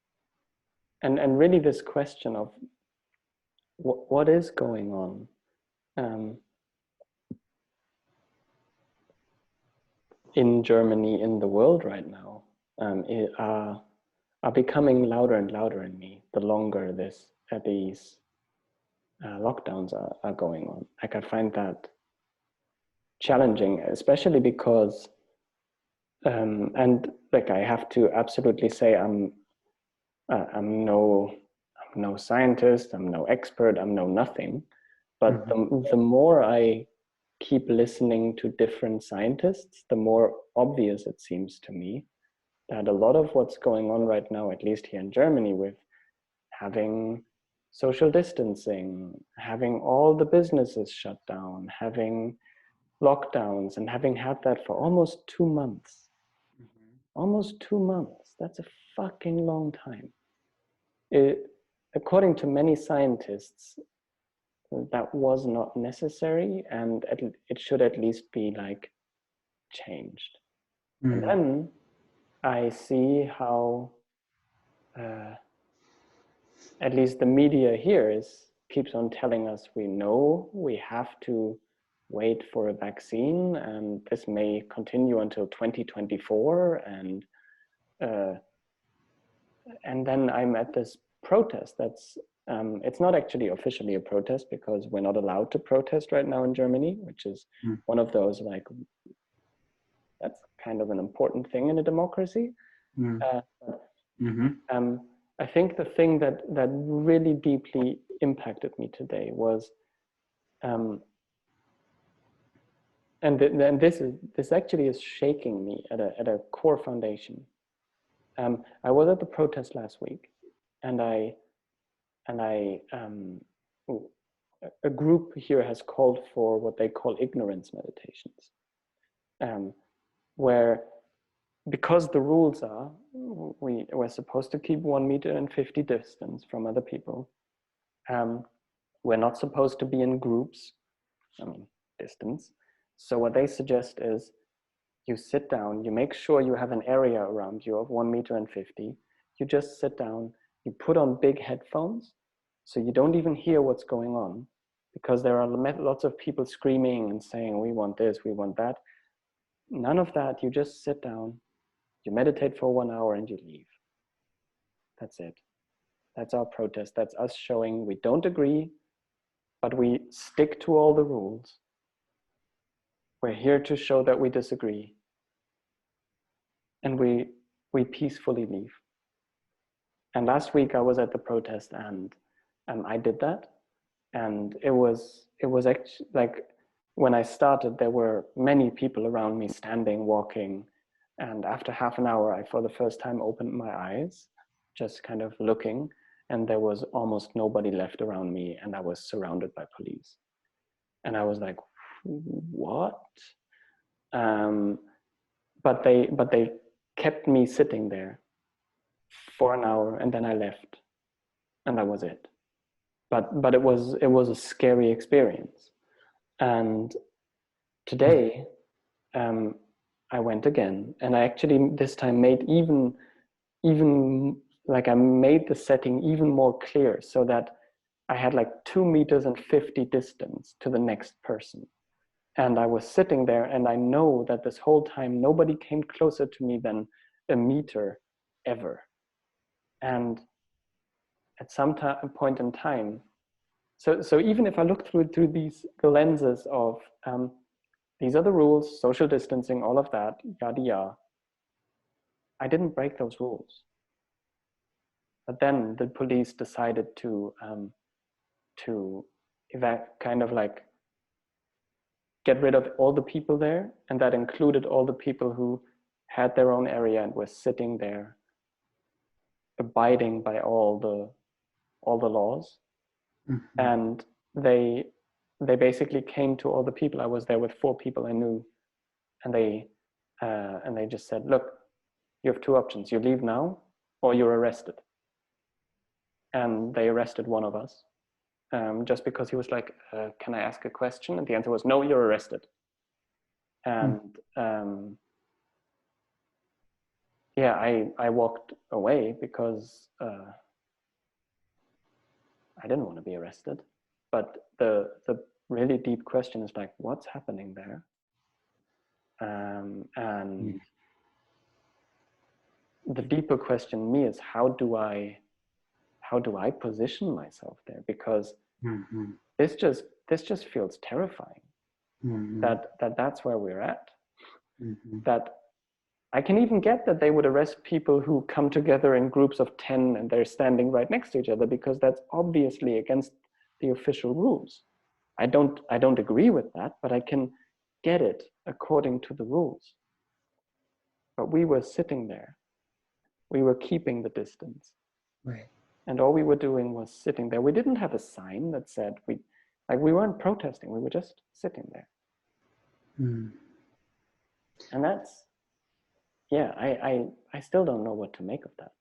and really this question of what is going on, in Germany, in the world right now, are becoming louder and louder in me the longer these lockdowns are going on. Like I find that challenging, especially because, and like I have to absolutely say, I'm no scientist, I'm no expert, I'm no nothing. But the more I keep listening to different scientists, the more obvious it seems to me that a lot of what's going on right now, at least here in Germany, with having social distancing, having all the businesses shut down, having lockdowns, and having had that for almost 2 months. Almost 2 months. That's a fucking long time. According to many scientists, that was not necessary, and it should at least be like changed. And then I see how at least the media here keeps on telling us we know we have to wait for a vaccine, and this may continue until 2024, and then I'm at this protest that's it's not actually officially a protest because we're not allowed to protest right now in Germany, which is one of those, like, that's kind of an important thing in a democracy. I think the thing that really deeply impacted me today was, and this actually is shaking me at a core foundation. I was at the protest last week, and a group here has called for what they call ignorance meditations, where, because the rules are we're supposed to keep 1.50 meters distance from other people. We're not supposed to be in groups, distance. So what they suggest is you sit down, you make sure you have an area around you of 1.50 meters. You just sit down, you put on big headphones, so you don't even hear what's going on, because there are lots of people screaming and saying, we want this, we want that. None of that. You just sit down, you meditate for 1 hour, and you leave. That's it. That's our protest. That's us showing we don't agree, but we stick to all the rules. We're here to show that we disagree. And we we peacefully leave. And last week I was at the protest, and I did that. And it was actually like, when I started, there were many people around me standing, walking. And after half an hour, I, for the first time, opened my eyes, just kind of looking. And there was almost nobody left around me. And I was surrounded by police. And I was like, what? But they kept me sitting there for an hour, and then I left. And that was it. But it was a scary experience. And today, I went again, and I actually this time made even like I made the setting even more clear, so that I had like 2.50 meters distance to the next person. And I was sitting there, and I know that this whole time nobody came closer to me than a meter ever. And at some point in time, so even if I look through these the lenses of these are the rules, social distancing, all of that, yada yada, I didn't break those rules. But then the police decided to kind of like get rid of all the people there, and that included all the people who had their own area and were sitting there, abiding by all the laws. Mm-hmm. And they basically came to all the people. I was there with 4 people I knew, and they just said, look, you have 2 options. You leave now, or you're arrested. And they arrested one of us, just because he was like, can I ask a question? And the answer was, no, you're arrested. And yeah, I walked away because I didn't want to be arrested. But the really deep question is like, what's happening there? And the deeper question in me is, how do I position myself there? Because this just feels terrifying. That's where we're at. That I can even get that they would arrest people who come together in groups of 10 and they're standing right next to each other, because that's obviously against the official rules. I don't agree with that, but I can get it according to the rules. But we were sitting there. We were keeping the distance. Right. And all we were doing was sitting there. We didn't have a sign that said we weren't protesting. We were just sitting there. And that's, yeah, I still don't know what to make of that.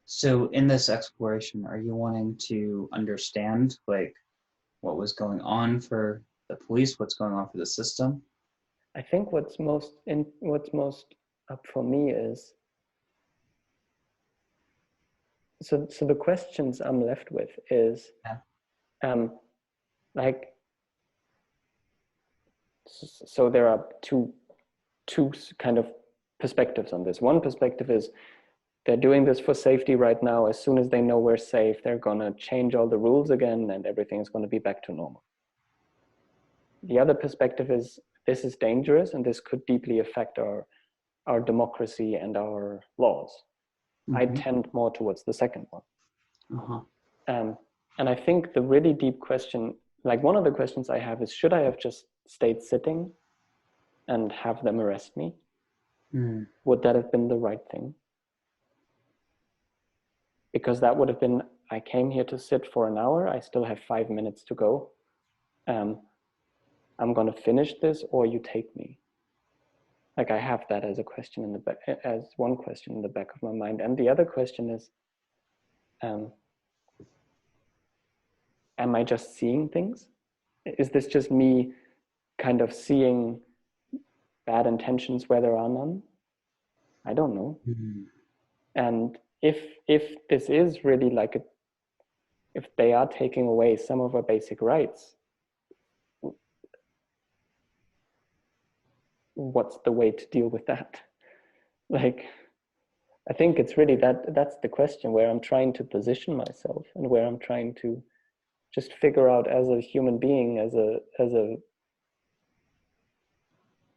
So in this exploration, are you wanting to understand like what was going on for the police, what's going on for the system? I think what's most up for me is, so the questions I'm left with is, like, so there are two kind of perspectives on this. One perspective is, they're doing this for safety right now. As soon as they know we're safe, they're gonna change all the rules again, and everything's gonna be back to normal. The other perspective is, this is dangerous, and this could deeply affect our democracy and our laws. I tend more towards the second one. And I think the really deep question, like one of the questions I have is, should I have just stayed sitting and have them arrest me? Would that have been the right thing? Because that would have been, I came here to sit for an hour. I still have 5 minutes to go. I'm going to finish this, or you take me. Like, I have that as a question in the back, as one question in the back of my mind. And the other question is, am I just seeing things? Is this just me kind of seeing bad intentions where there are none? I don't know. And if this is really like if they are taking away some of our basic rights, what's the way to deal with that? Like, I think it's really that's the question where I'm trying to position myself, and where I'm trying to just figure out, as a human being, as a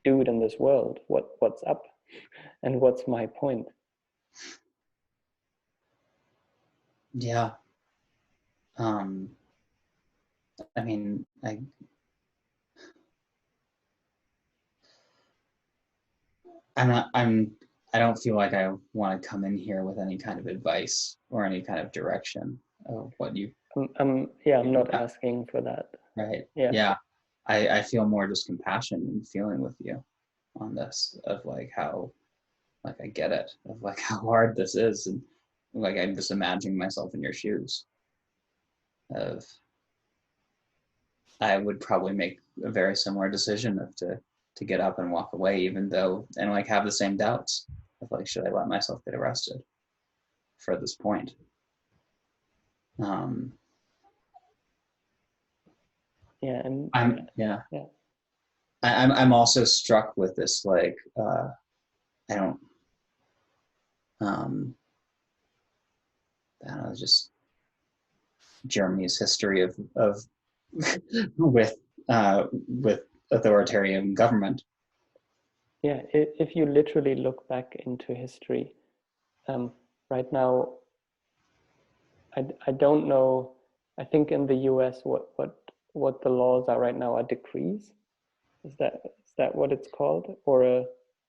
dude in this world. What's up? And what's my point? Yeah. I mean, I don't feel like I want to come in here with any kind of advice or any kind of direction of what you. I'm not asking for that. Right. Yeah. Yeah. I feel more just compassion and feeling with you on this of like how, like I get it, of like how hard this is, and like I'm just imagining myself in your shoes of I would probably make a very similar decision of to get up and walk away, even though, and like have the same doubts of like, should I let myself get arrested for this point? Um, yeah, and yeah. Yeah. I'm also struck with this, like, I don't, um, I don't know, just Germany's history of with authoritarian government. Yeah, if you literally look back into history, right now, I don't know. I think in the US, what the laws are right now are decrees. Is that what it's called, or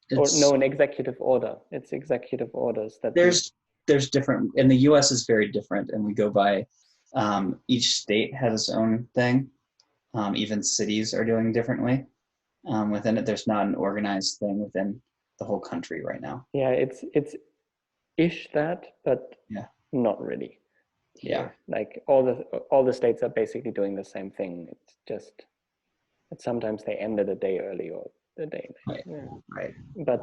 It's no, an executive order? It's executive orders that there's different in the US is very different, and we go by each state has its own thing. Even cities are doing differently. Within it, there's not an organized thing within the whole country right now. Yeah, it's ish that, but Yeah. not really. Yeah. Like all the states are basically doing the same thing. It's just that sometimes they end it a day early or a day late. Right. Yeah. Right. But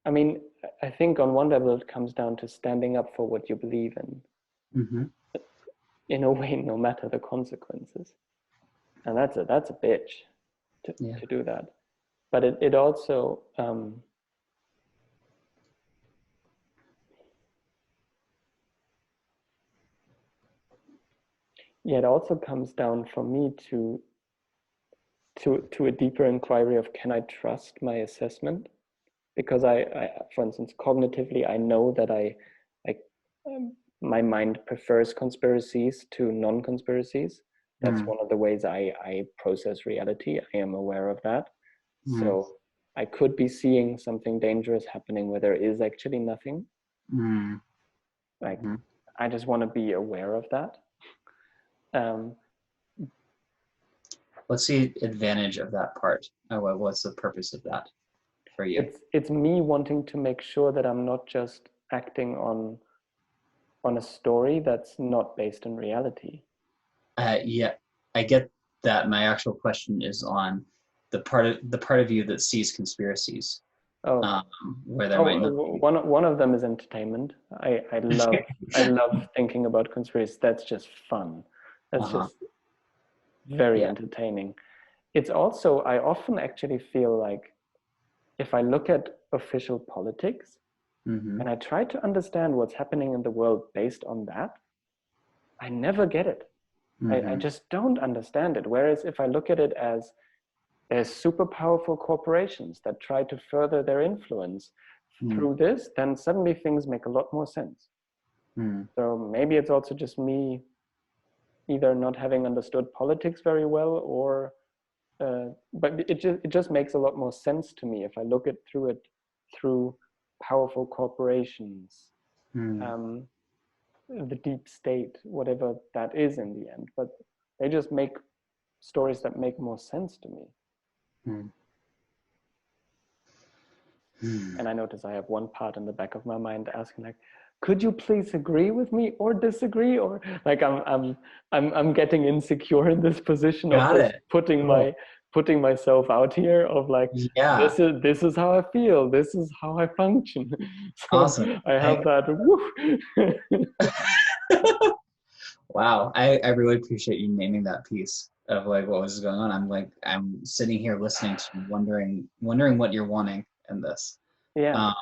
I mean, I think on one level it comes down to standing up for what you believe in. Mm-hmm. In a way, no matter the consequences. And that's a bitch to do that. But it also it also comes down for me to a deeper inquiry of, can I trust my assessment? Because I for instance, cognitively, I know that my mind prefers conspiracies to non-conspiracies. That's one of the ways I process reality. I am aware of that. So I could be seeing something dangerous happening where there is actually nothing. Like, I just want to be aware of that. What's the advantage of that part? What's the purpose of that for you? It's me wanting to make sure that I'm not just acting on a story that's not based in reality. Yeah, I get that. My actual question is on the part of you that sees conspiracies, where there might not be. One of them is entertainment. I love thinking about conspiracies. That's just fun. That's just very entertaining. It's also, I often actually feel like if I look at official politics and I try to understand what's happening in the world based on that, I never get it. I just don't understand it. Whereas if I look at it as there's super powerful corporations that try to further their influence through this, then suddenly things make a lot more sense. So maybe it's also just me either not having understood politics very well, or but it just makes a lot more sense to me if I look through powerful corporations, the deep state, whatever that is in the end. But they just make stories that make more sense to me. And I notice I have one part in the back of my mind asking, like, could you please agree with me or disagree? Or like I'm getting insecure in this position of just putting myself out here of like, this is how I feel, this is how I function. So Awesome. I have that. Wow, I really appreciate you naming that piece of like what was going on. I'm sitting here listening to you, wondering what you're wanting in this. Yeah.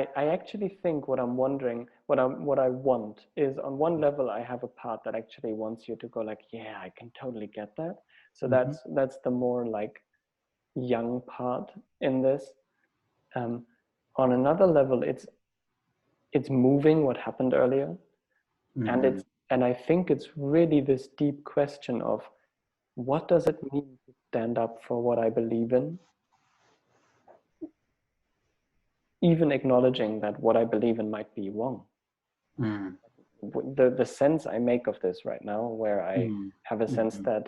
I actually think what I'm wondering, what I want is, on one level, I have a part that actually wants you to go like, yeah, I can totally get that. So Mm-hmm. that's the more like young part in this. Um, on another level, it's moving what happened earlier, and Mm-hmm. I think it's really this deep question of, what does it mean to stand up for what I believe in, even acknowledging that what I believe in might be wrong. Mm-hmm. The sense I make of this right now, where I have a sense Mm-hmm. that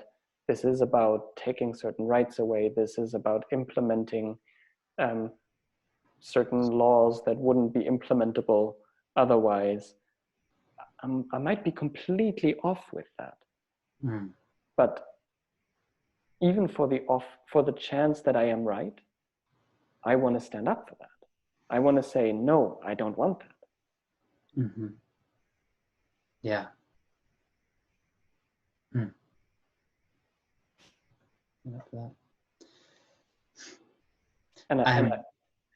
this is about taking certain rights away, this is about implementing um, certain laws that wouldn't be implementable otherwise. I might be completely off with that, Mm-hmm. but even for the chance that I am right, I want to stand up for that. I want to say, no, I don't want that. Mm-hmm. Yeah. Mm. That. And I, and I, I'm.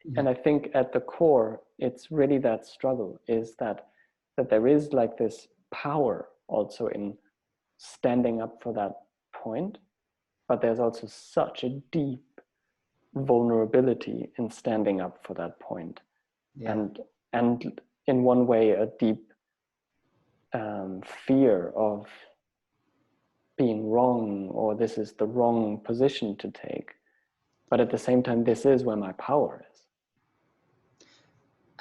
Yeah. and I think at the core, it's really that struggle, is that there is like this power also in standing up for that point, but there's also such a deep vulnerability in standing up for that point. Yeah. And in one way, a deep fear of being wrong, or this is the wrong position to take. But at the same time, this is where my power is.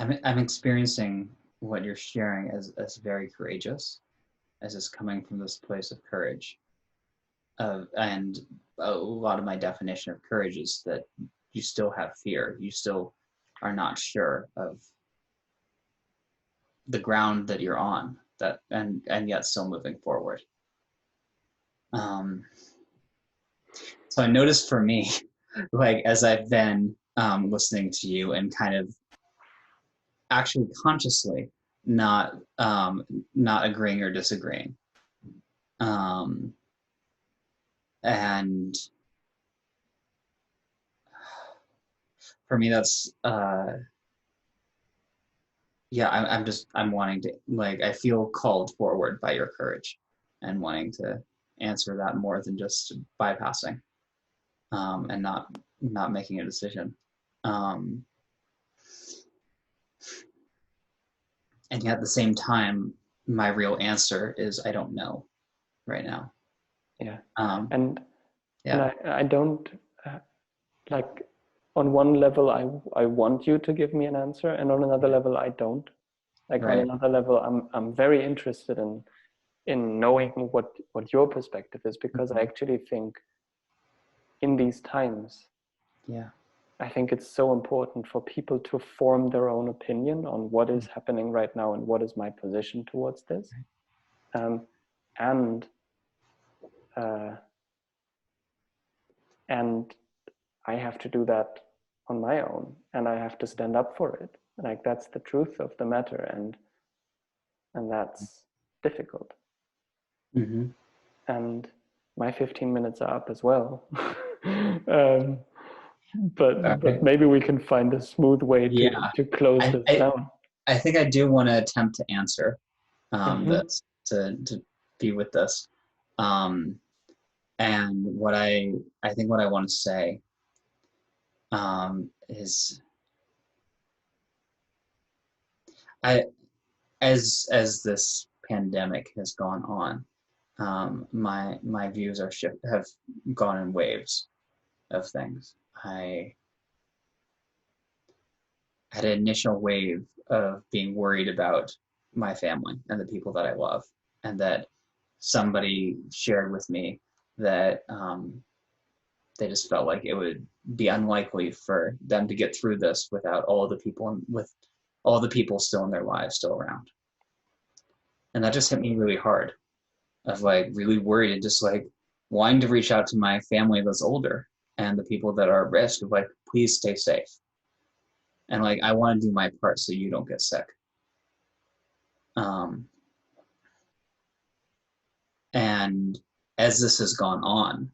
I'm experiencing what you're sharing as very courageous, as it's coming from this place of courage. And a lot of my definition of courage is that you still have fear. You still are not sure of the ground that you're on, that and yet still moving forward. Um, so I noticed for me, like as I've been listening to you and kind of actually consciously not agreeing or disagreeing, um, and for me that's yeah, I'm wanting to, like, I feel called forward by your courage and wanting to answer that more than just bypassing and not making a decision. Um, and yet at the same time, my real answer is I don't know right now. Yeah. Um, And and yeah, I don't like, on one level I want you to give me an answer, and on another level I don't. Like on right. another level, I'm very interested in knowing what your perspective is, because I Mhm. actually think in these times, Yeah. I think it's so important for people to form their own opinion on what is happening right now and what is my position towards this. Um, and uh, and I have to do that on my own, and I have to stand up for it. Like, that's the truth of the matter, and that's difficult. Mm-hmm. And my 15 minutes are up as well. um, but Okay. maybe we can find a smooth way Yeah. to close I, this I down. I think I do want to attempt to answer Mm-hmm. this to be with this. Um, and I think what I want to say is I as this pandemic has gone on, my views have gone in waves of things. I had an initial wave of being worried about my family and the people that I love, and that somebody shared with me that they just felt like it would be unlikely for them to get through this without all of the people with all the people still in their lives still around. And that just hit me really hard, of like really worried and just like wanting to reach out to my family that's older and the people that are at risk of like, please stay safe. And like, I want to do my part so you don't get sick. Um, and as this has gone on,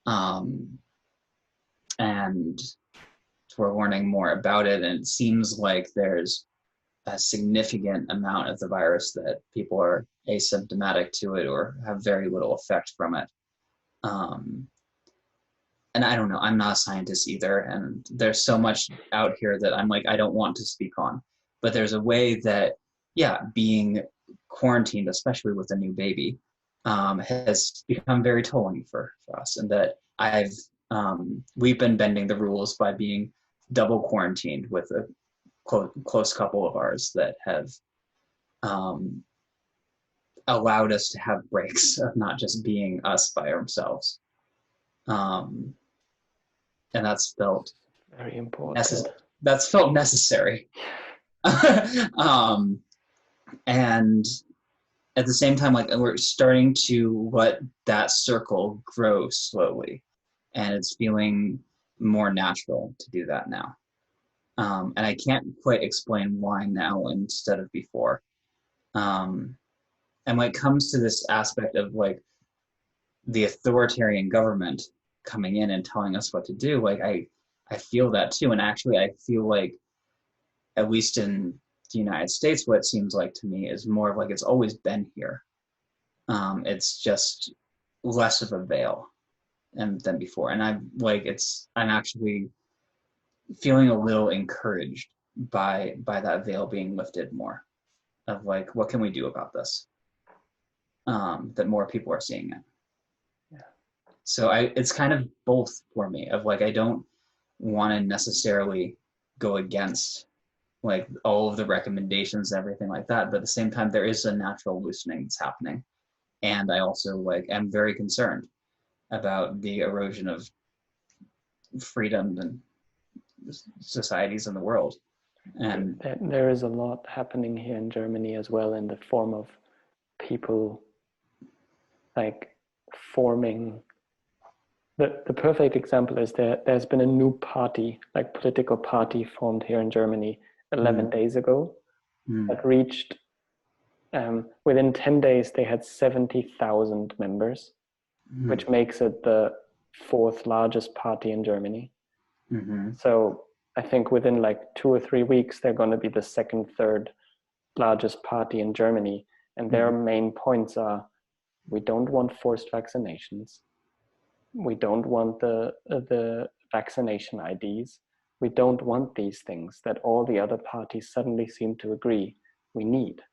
um, and we're learning more about it, and it seems like there's a significant amount of the virus that people are asymptomatic to it or have very little effect from it. And I don't know, I'm not a scientist either, and there's so much out here that I'm like, I don't want to speak on. But there's a way that, yeah, being quarantined, especially with a new baby, has become very tolling for us, and that we've been bending the rules by being double quarantined with a close couple of ours that have allowed us to have breaks of not just being us by ourselves. And that's felt very important. That's felt necessary. And at the same time, like, we're starting to let that circle grow slowly, and it's feeling more natural to do that now. And I can't quite explain why now instead of before. And when it comes to this aspect of like the authoritarian government coming in and telling us what to do, like I feel that too. And actually I feel like, at least in the United States, what it seems like to me is more of like it's always been here. It's just less of a veil than before. And I'm actually feeling a little encouraged by that veil being lifted more, of like, what can we do about this? That more people are seeing it. Yeah. So it's kind of both for me, of like, I don't want to necessarily go against like all of the recommendations and everything like that, but at the same time, there is a natural loosening that's happening. And I also like am very concerned about the erosion of freedom and societies in the world. And there is a lot happening here in Germany as well, in the form of people like forming. The perfect example is there's been a new party, like political party, formed here in Germany 11 days ago that reached, within 10 days, they had 70,000 members, which makes it the fourth largest party in Germany. So I think within like 2 or 3 weeks, they're going to be the second, third largest party in Germany. And their main points are, we don't want forced vaccinations. We don't want the vaccination IDs. We don't want these things that all the other parties suddenly seem to agree we need.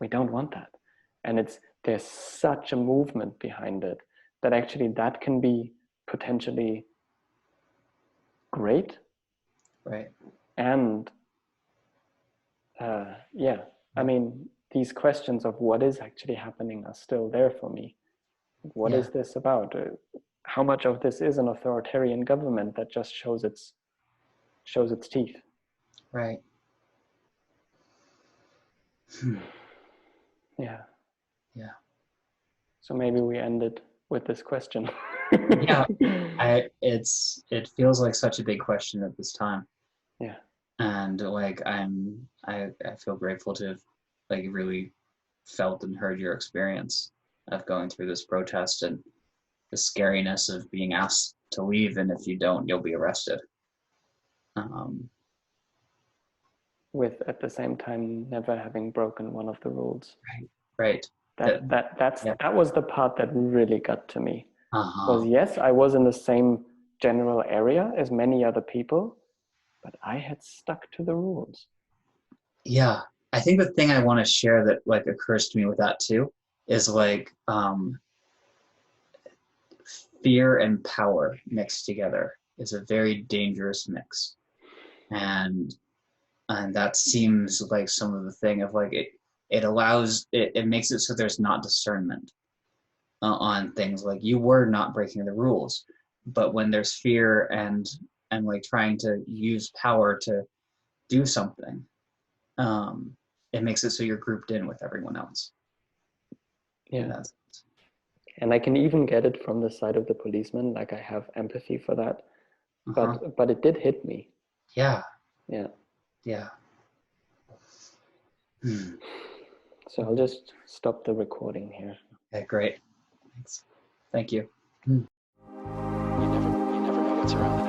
We don't want that. And there's such a movement behind it that actually that can be potentially great. right. And I mean, these questions of what is actually happening are still there for me. What is this about? How much of this is an authoritarian government that just shows its teeth? Right. Yeah. Yeah. So maybe we ended with this question. Yeah. It feels like such a big question at this time. Yeah. And like I feel grateful to have like really felt and heard your experience of going through this protest and the scariness of being asked to leave, and if you don't, you'll be arrested. With at the same time never having broken one of the rules. Right. That was the part that really got to me. Was yes, I was in the same general area as many other people, but I had stuck to the rules. Yeah. I think the thing I want to share that like occurs to me with that too is like fear and power mixed together is a very dangerous mix. And that seems like some of the thing of like it makes it so there's not discernment on things. Like, you were not breaking the rules, but when there's fear and like trying to use power to do something, it makes it so you're grouped in with everyone else. Yeah. And I can even get it from the side of the policeman. Like, I have empathy for that, but it did hit me. Yeah. So I'll just stop the recording here. Okay, great. Thanks. Thank you. You never know what's around the